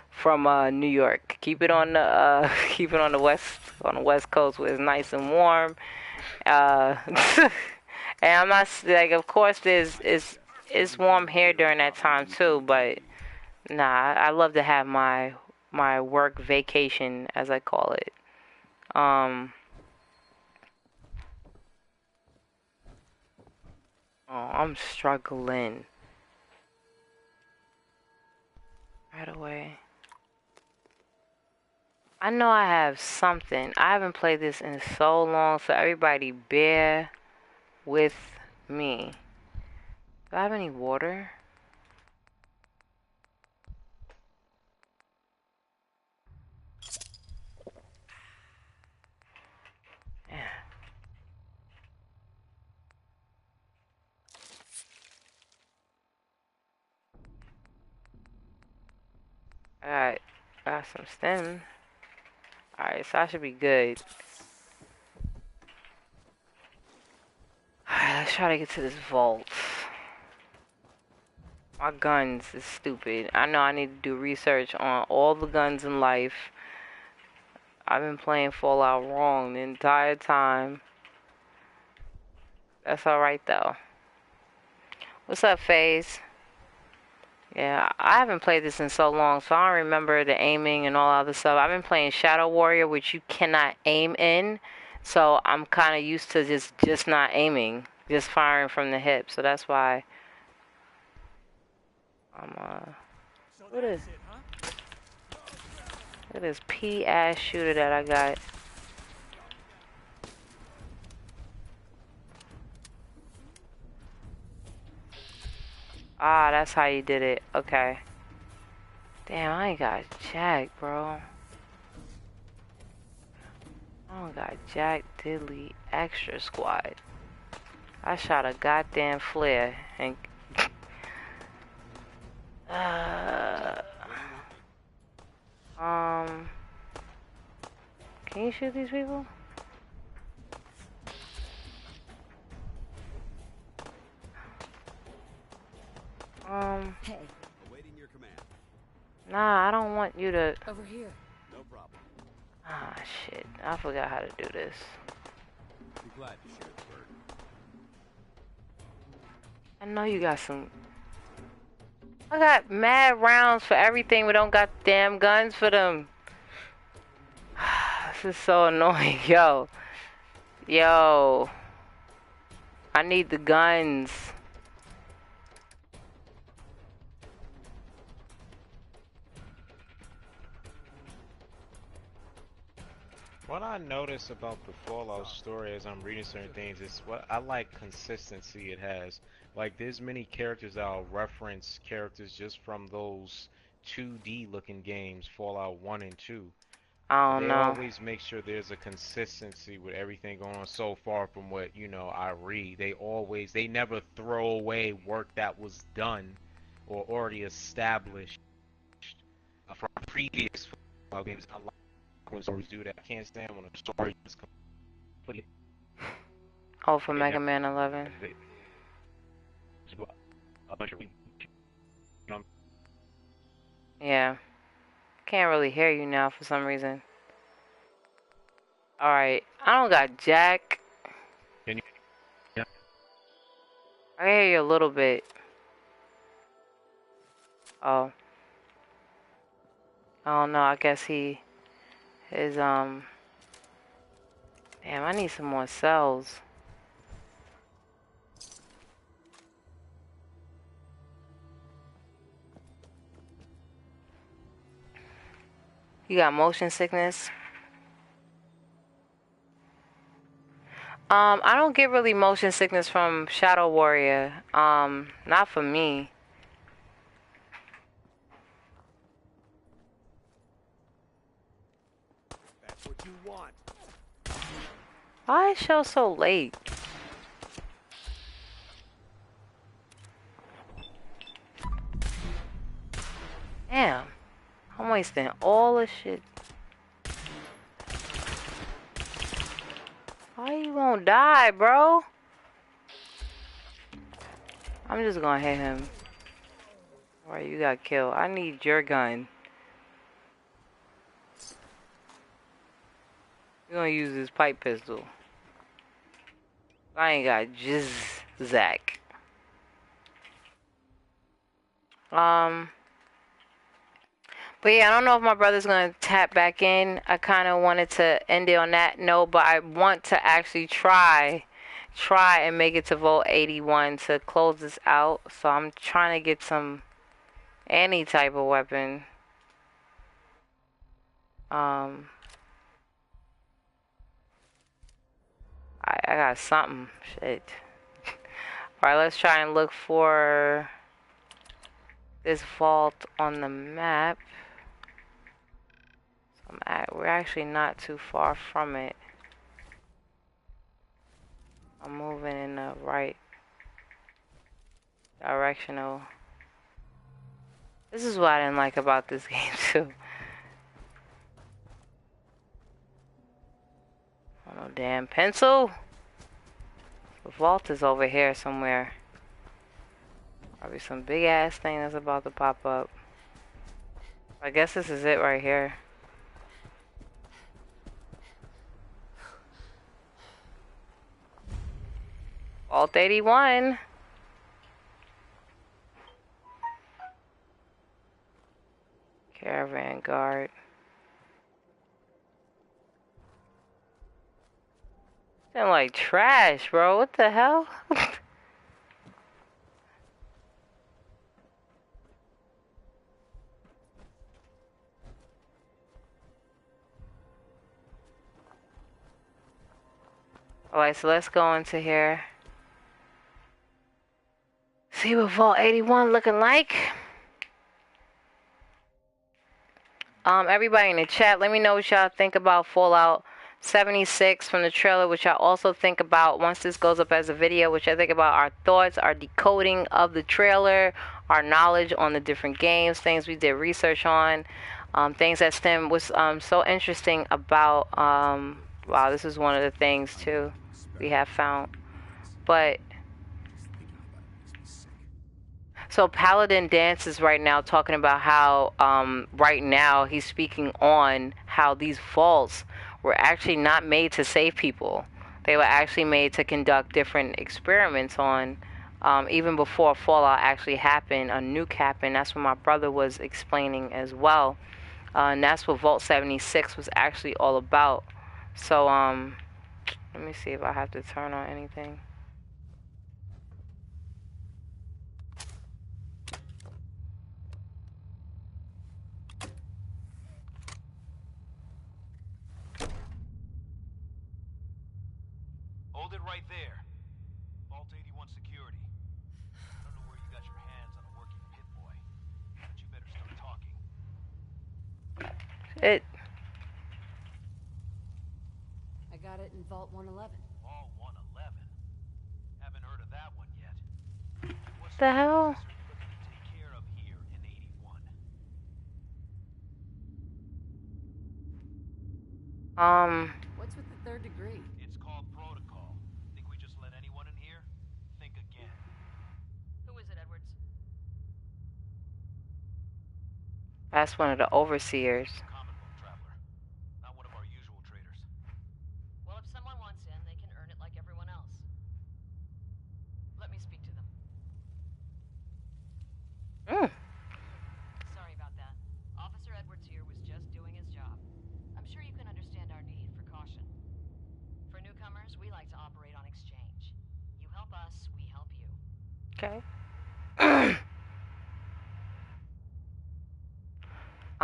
from New York. Keep it on the keep it on the West Coast where it's nice and warm. Uh, and I'm not like, of course, it's warm here during that time too, but nah, I love to have my work vacation, as I call it. Oh, I'm struggling. Right away. I know I have something. I haven't played this in so long, so everybody bear with me. Do I have any water? Yeah. I got some stem. Alright, so I should be good. Alright, let's try to get to this vault. My guns is stupid. I know I need to do research on all the guns in life. I've been playing Fallout wrong the entire time. That's alright though. What's up, FaZe? Yeah, I haven't played this in so long, so I don't remember the aiming and all other stuff. I've been playing Shadow Warrior, which you cannot aim in, so I'm kind of used to just not aiming, just firing from the hip. So that's why I'm what is this P-ass shooter that I got? Ah, that's how you did it. Okay. Damn, I ain't got jack, bro. I don't got jack diddly extra squad. I shot a goddamn flare and can you shoot these people? Hey. Awaiting your command. Nah, I don't want you to. Over here. No problem. Ah, shit. I forgot how to do this. Be glad to share the burden. I know you got some. I got mad rounds for everything, but don't got damn guns for them. This is so annoying, yo. Yo. I need the guns. What I notice about the Fallout story as I'm reading certain things is what I like consistency it has. Like there's many characters that'll reference characters just from those 2D looking games, Fallout 1 and 2. I But don't they know. always make sure there's a consistency with everything going on so far from what, I read. They never throw away work that was done or already established from previous Fallout games. I like when stories do that. I can't stand when a story is complete. Oh, for It Mega never, Man 11. a bunch of Yeah. Can't really hear you now for some reason. Alright. I don't got jack. Can you? Yeah. I can hear you a little bit. Oh. I don't know. I guess he is, damn, I need some more cells. You got motion sickness. I don't get really motion sickness from Shadow Warrior. Not for me. That's what you want. Why is show so late? Damn. I'm wasting all this shit. Why you won't die, bro? I'm just gonna hit him. Alright, you got killed. I need your gun. You're gonna use this pipe pistol. I ain't got just Zach. But yeah, I don't know if my brother's gonna tap back in. I kind of wanted to end it on that note, but I want to actually try and make it to Volt 81 to close this out. So I'm trying to get any type of weapon. I got something. Shit. Alright, let's try and look for this vault on the map. We're actually not too far from it. I'm moving in the right directional. This is what I didn't like about this game too. Oh, no damn pencil. The vault is over here somewhere. Probably some big ass thing that's about to pop up. I guess this is it right here. Vault 81. Caravan guard. Sound like trash, bro. What the hell? Alright, so let's go into here. See what Vault 81 looking like. Everybody in the chat, let me know what y'all think about Fallout 76 from the trailer, which y'all also think about once this goes up as a video, which I think about our thoughts, our decoding of the trailer, our knowledge on the different games, things we did research on, things that stem was so interesting about, wow, this is one of the things too we have found. But so Paladin Dance is right now talking about how right now he's speaking on how these vaults were actually not made to save people. They were actually made to conduct different experiments on. Even before Fallout actually happened, a nuke happened. That's what my brother was explaining as well. And that's what Vault 76 was actually all about. So let me see if I have to turn on anything. Hold it right there. Vault 81 security. I don't know where you got your hands on a working pit boy, but you better start talking. I got it in Vault 111. Vault 111. Haven't heard of that one yet. What's The hell? looking to take care of here in 81? What's with the third degree? It's called protocol. Think we just let anyone in here? Think again. Who is it, Edwards? That's one of the overseers. Comic book traveler. Not one of our usual traders. Well, if someone wants in, they can earn it like everyone else. Let me speak to them. Sorry about that. Officer Edwards here was just doing his job. I'm sure you can understand our need for caution. For newcomers, we like to operate on exchange. You help us, we help you. Okay.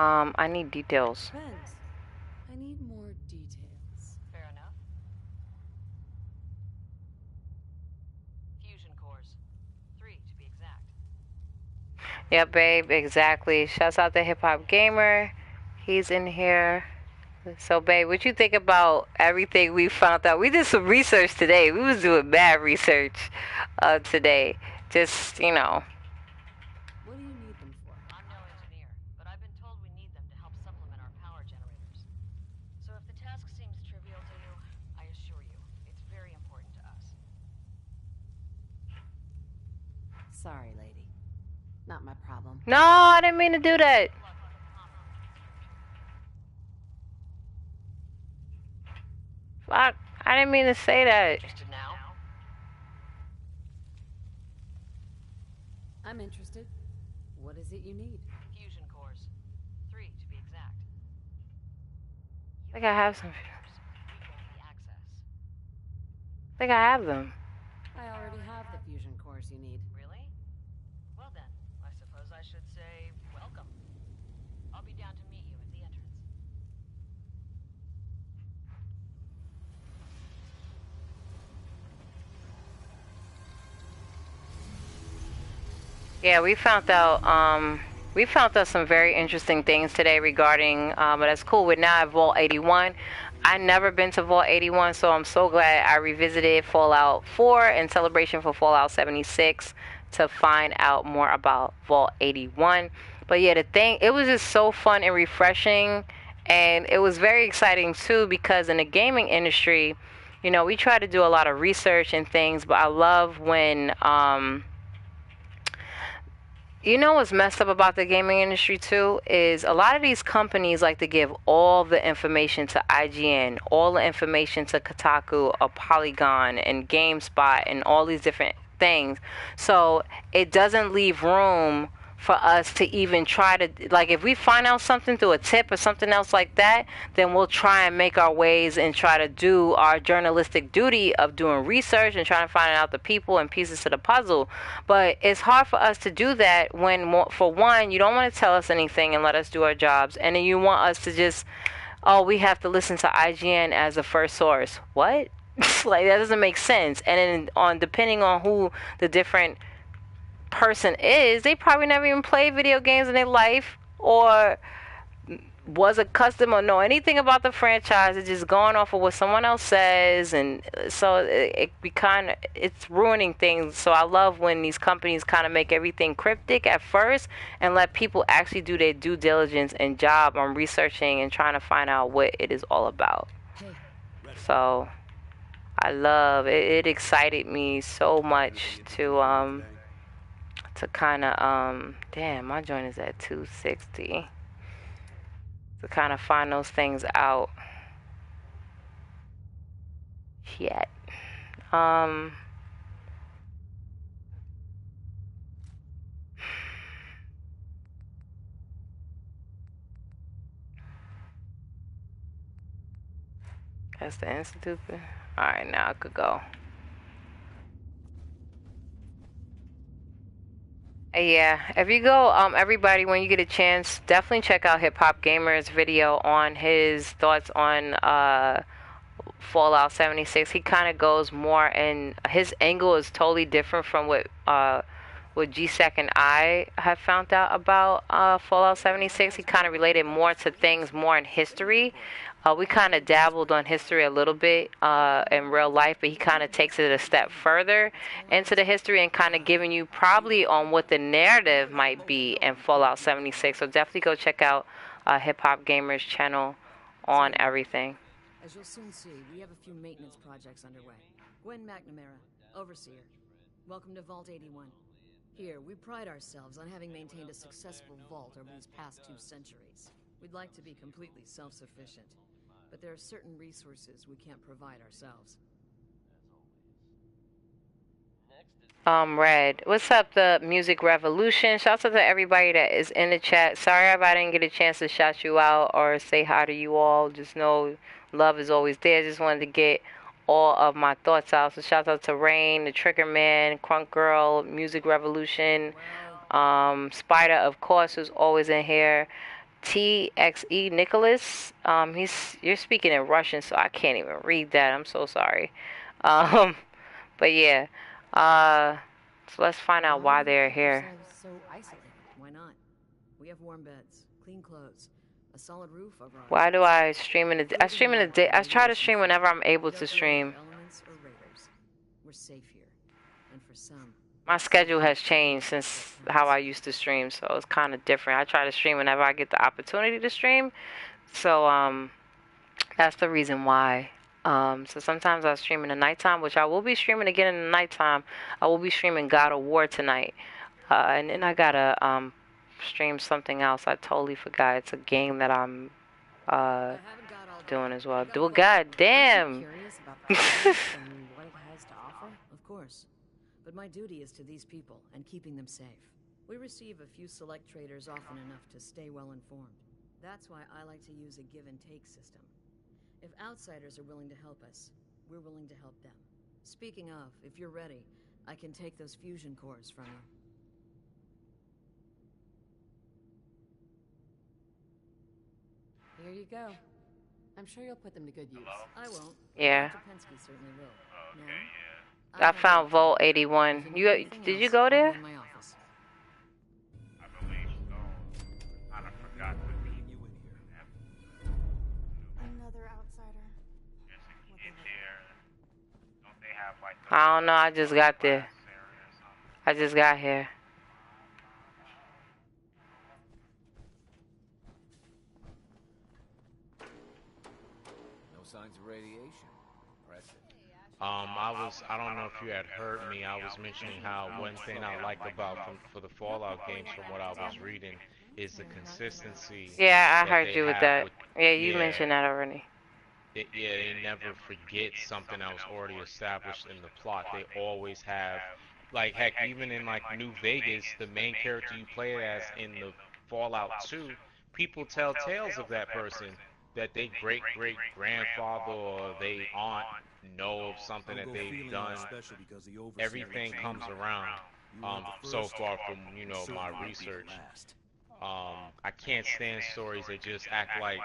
I need details. Depends. I need more details. Fair enough. Fusion cores. 3 to be exact. Yep, babe, exactly. Shouts out to Hip Hop Gamer. He's in here. So, babe, what you think about everything we found out? We did some research today. We was doing mad research today. Just, you know. What do you need them for? I'm no engineer, but I've been told we need them to help supplement our power generators. So if the task seems trivial to you, I assure you, it's very important to us. Sorry, lady. Not my problem. No, I didn't mean to do that. Fuck, I didn't mean to say that. Interested now? I'm interested. What is it you need? Fusion cores. 3 to be exact. I think I have some. We grant the access. I think I have them. I already have the fusion cores you need. Really? Well then, I suppose I should say welcome. I'll be down to meet you at the entrance. Yeah, we found out some very interesting things today regarding, but that's cool. We're now at Vault 81. I never been to Vault 81, so I'm so glad I revisited Fallout 4 in celebration for Fallout 76 to find out more about Vault 81. But yeah, it was just so fun and refreshing, and it was very exciting too because in the gaming industry, you know, we try to do a lot of research and things, but I love when you know what's messed up about the gaming industry too is a lot of these companies like to give all the information to IGN, all the information to Kotaku or Polygon and GameSpot and all these different things. So it doesn't leave room for us to even try to, like, if we find out something through a tip or something else like that, then we'll try and make our ways and try to do our journalistic duty of doing research and trying to find out the people and pieces to the puzzle. But it's hard for us to do that when, for one, you don't want to tell us anything and let us do our jobs, and then you want us to just, oh, we have to listen to IGN as a first source. What? Like, that doesn't make sense. And then depending on who the different person is, they probably never even played video games in their life or was a customer or know anything about the franchise. It's just going off of what someone else says, and so it's ruining things. So I love when these companies kind of make everything cryptic at first and let people actually do their due diligence and job on researching and trying to find out what it is all about. So I love it. It excited me so much to kind of damn, my joint is at 260, to kind of find those things out yet. That's the institute. All right, now I could go. Yeah, if you go, everybody, when you get a chance, definitely check out Hip Hop Gamer's video on his thoughts on Fallout 76. He kind of goes more, and his angle is totally different from what GSEC and I have found out about Fallout 76. He kind of related more to things more in history. We kind of dabbled on history a little bit in real life, but he kind of takes it a step further into the history and kind of giving you probably on what the narrative might be in Fallout 76. So definitely go check out Hip Hop Gamer's channel on everything. As you'll soon see, we have a few maintenance projects underway. Gwen McNamara, Overseer. Welcome to Vault 81. Here, we pride ourselves on having maintained a successful vault over these past 2 centuries. We'd like to be completely self-sufficient, but there are certain resources we can't provide ourselves. Red, what's up, the Music Revolution? Shouts out to everybody that is in the chat. Sorry if I didn't get a chance to shout you out or say hi to you all. Just know love is always there. Just wanted to get all of my thoughts out. So shout out to Rain, the Trigger Man, Crunk Girl, Music Revolution, Spider, of course, who's always in here. TXE Nicholas. You're speaking in Russian, so I can't even read that. I'm so sorry. Um, but yeah. So let's find out why they're here. So isolated. Why not? We have warm beds, clean clothes, a solid roof over our Why heads. do I stream in the? I stream in the day. I try to stream whenever I'm able We to don't fear stream. elements or raiders. We're safe here, and for some, My schedule has changed since how I used to stream, so it's kind of different. I try to stream whenever I get the opportunity to stream. So that's the reason why. So sometimes I stream in the nighttime, which I will be streaming again in the nighttime. I will be streaming God of War tonight. And then I gotta stream something else. I totally forgot. It's a game that I'm doing as well. Do a goddamn. Curious about the place and what it has to offer? Of course. But my duty is to these people and keeping them safe. We receive a few select traders often enough to stay well informed. That's why I like to use a give and take system. If outsiders are willing to help us, we're willing to help them. Speaking of, if you're ready, I can take those fusion cores from you. Here you go. I'm sure you'll put them to good use. I won't. Yeah. Dr. Pensky certainly will. Okay, Now, yeah. I found Vault 81. Did you go there? In my office. I believe so. Kind of forgot to meet You in here. Another outsider. just to get there. Don't they have like the I don't know. I just got there. class area or something? I just got here. No signs of radiation. Impressive. I don't know if you had heard me. I was mentioning how one thing I like about for the Fallout games, from what I was reading, is the consistency. Yeah, I that heard they you with have that. with- Yeah, you yeah. mentioned that already. They never forget something that was already established in the plot. They always have, like, heck, even in like New Vegas, the main character you play as in the Fallout 2, people tell tales of that person that they great great grandfather or they aunt know of something that they've done. Everything comes around. So far from my research, I can't stand stories that just act like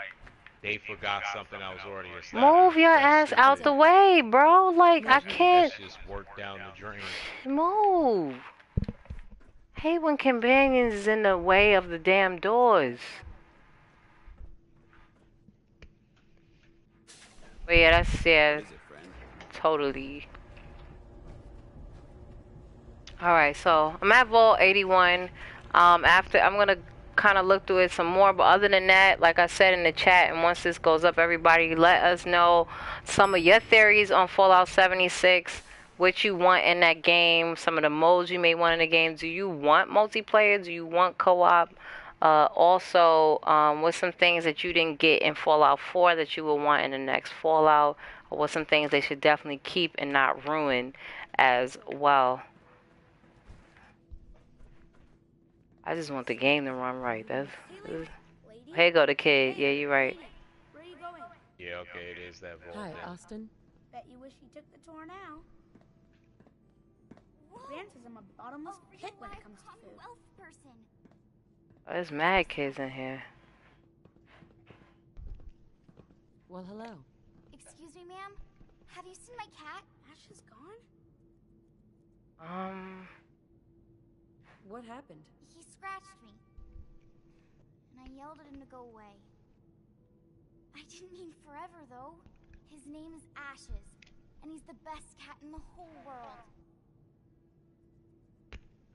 they forgot something that was already established. Move your ass That's out the way, bro. Like, I can't That's just work down the drain. move. Hate when companions is in the way of the damn doors. But yeah, totally. Alright, so I'm at Vault 81. After I'm gonna kind of look through it some more, but other than that, like I said in the chat, and once this goes up, everybody let us know some of your theories on Fallout 76, what you want in that game, some of the modes you may want in the game. Do you want multiplayer? Do you want co-op? Also, what's some things that you didn't get in Fallout 4 that you will want in the next Fallout? Or what's some things they should definitely keep and not ruin as well? I just want the game to run right. Here go the kid. Yeah, you're right. Where are you going? Yeah, okay, it is that Vault Hi, thing. Austin. Bet you wish you took the tour now. Van says I'm a bottomless pit when it comes to food. Oh, there's mad kids in here. Well, hello. Excuse me, ma'am? Have you seen my cat? Ash is gone? What happened? He scratched me. And I yelled at him to go away. I didn't mean forever, though. His name is Ashes, and he's the best cat in the whole world.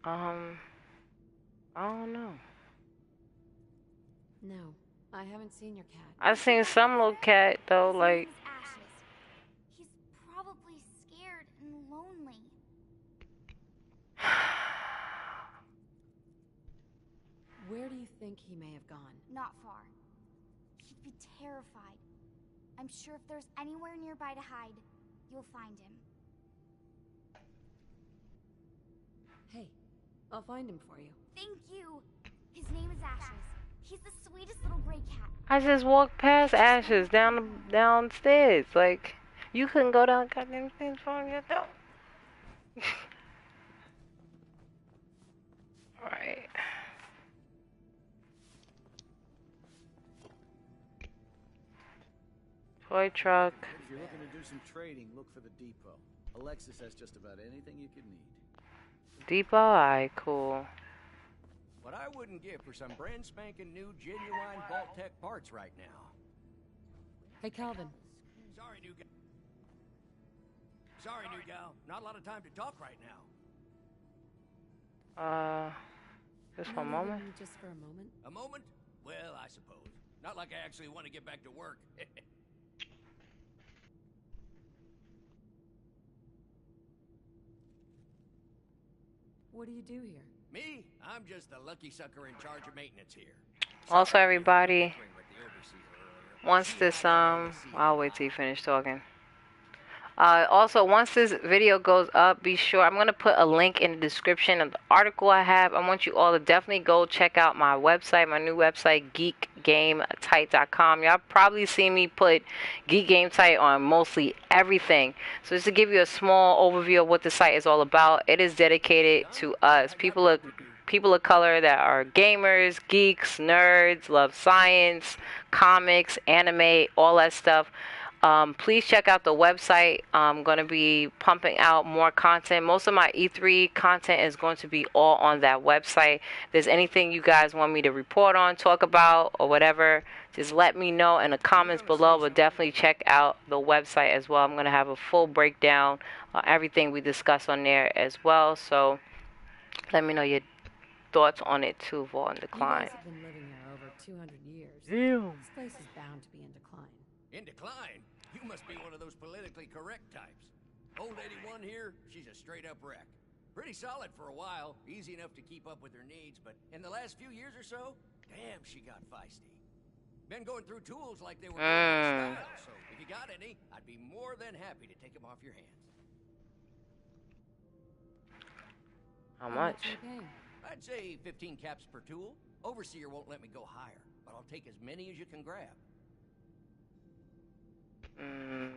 I don't know. No, I haven't seen your cat. I've seen some little cat though, His like. name is Ashes. He's probably scared and lonely. Where do you think he may have gone? Not far. He'd be terrified. I'm sure if there's anywhere nearby to hide, you'll find him. Hey, I'll find him for you. Thank you. His name is Ashes. He's the sweetest little gray cat. I just walked past Ashes downstairs. Like, you couldn't go down goddamn stairs for me. Alright. Toy truck. If you're looking to do some trading, look for the depot. Alexis has just about anything you could need. Depot? Alright, cool. What I wouldn't give for some brand spanking new genuine Vault-Tec parts right now. Hey, Calvin. Sorry, new gal. Sorry, new gal. Not a lot of time to talk right now. Just one moment. Just for a moment. A moment? Well, I suppose. Not like I actually want to get back to work. What do you do here? Me? I'm just the lucky sucker in charge of maintenance here. Also, everybody, once this, I'll wait till you finish talking. Also, once this video goes up, be sure, I'm going to put a link in the description of the article I have. I want you all to definitely go check out my website, my new website, GeekGametyte.com. Y'all probably seen me put GeekGametyte on mostly everything. So just to give you a small overview of what the site is all about, it is dedicated to us, people of color that are gamers, geeks, nerds, love science, comics, anime, all that stuff. Please check out the website. I'm going to be pumping out more content. Most of my E3 content is going to be all on that website. If there's anything you guys want me to report on, talk about, or whatever, just let me know in the comments below. But definitely check out the website as well. I'm going to have a full breakdown of everything we discuss on there as well. So let me know your thoughts on it too, Vault and Decline. You guys have been living here over 200 years. Ew. This place is bound to be in decline. In decline? You must be one of those politically correct types. Old 81 here, she's a straight-up wreck. Pretty solid for a while, easy enough to keep up with her needs, but in the last few years or so, damn, she got feisty. Been going through tools like they were going out of style, so if you got any, I'd be more than happy to take them off your hands. How much? I'd say 15 caps per tool. Overseer won't let me go higher, but I'll take as many as you can grab.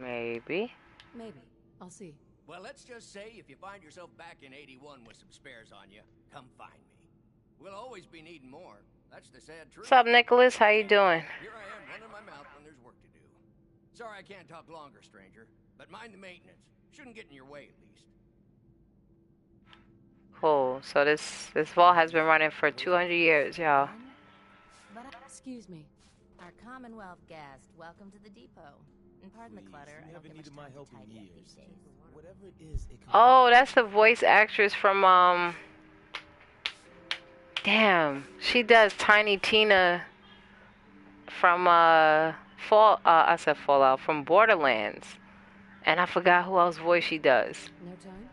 Maybe. Maybe. I'll see. Well, let's just say if you find yourself back in 81 with some spares on you, come find me. We'll always be needing more. That's the sad truth. What's up, Nicholas? How you doing? Here I am running my mouth when there's work to do. Sorry I can't talk longer, stranger, but mind the maintenance. Shouldn't get in your way, at least. Cool. So this vault has been running for 200 years, y'all. Excuse me. Our Commonwealth guest, welcome to the depot. And pardon the clutter. I don't get much time to tidy up these days. Whatever it is, it Oh, that's the voice actress from damn, she does Tiny Tina from I said Fallout, from Borderlands. And I forgot who else voice she does. No time?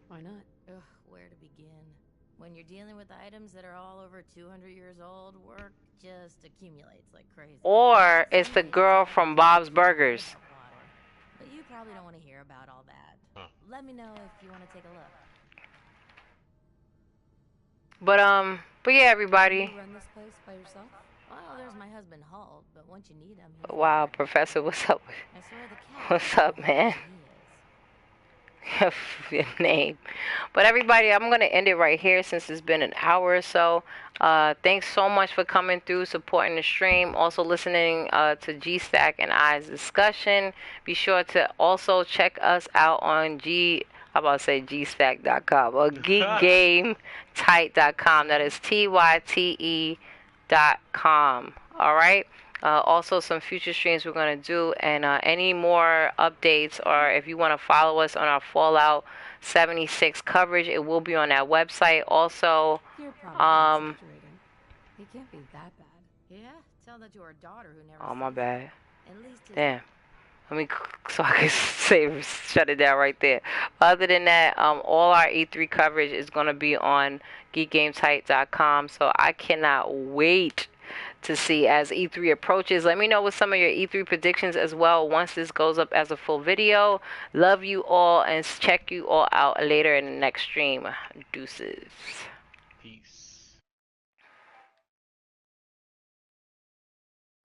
Why not? Ugh, where to begin? When you're dealing with items that are all over 200 years old, work just accumulates like crazy. Or it's the girl from Bob's Burgers. But you probably don't want to hear about all that. Let me know if you want to take a look. But yeah, everybody. You run this place by yourself? Well, there's my husband Hall, but once you need him. Wow, Professor, what's up? I swear the cat. What's up, man? Your name. But everybody, I'm going to end it right here since it's been an hour or so. Thanks so much for coming through, supporting the stream, also listening to G-Stack and I's discussion. Be sure to also check us out on GStack.com or GeekGametyte.com. That is TYTE.com. All right. Also, some future streams we're going to do, and any more updates, or if you want to follow us on our Fallout 76 coverage, it will be on that website. Also, You're probably exaggerating. He can't be that bad. Yeah, tell that to our daughter who never. Oh, my bad. At least Damn. Let me, so I can say, shut it down right there. Other than that, all our E3 coverage is going to be on GeekGametyte.com, so I cannot wait to see as E3 approaches. Let me know what some of your E3 predictions as well once this goes up as a full video. Love you all, and check you all out later in the next stream. Deuces. Peace.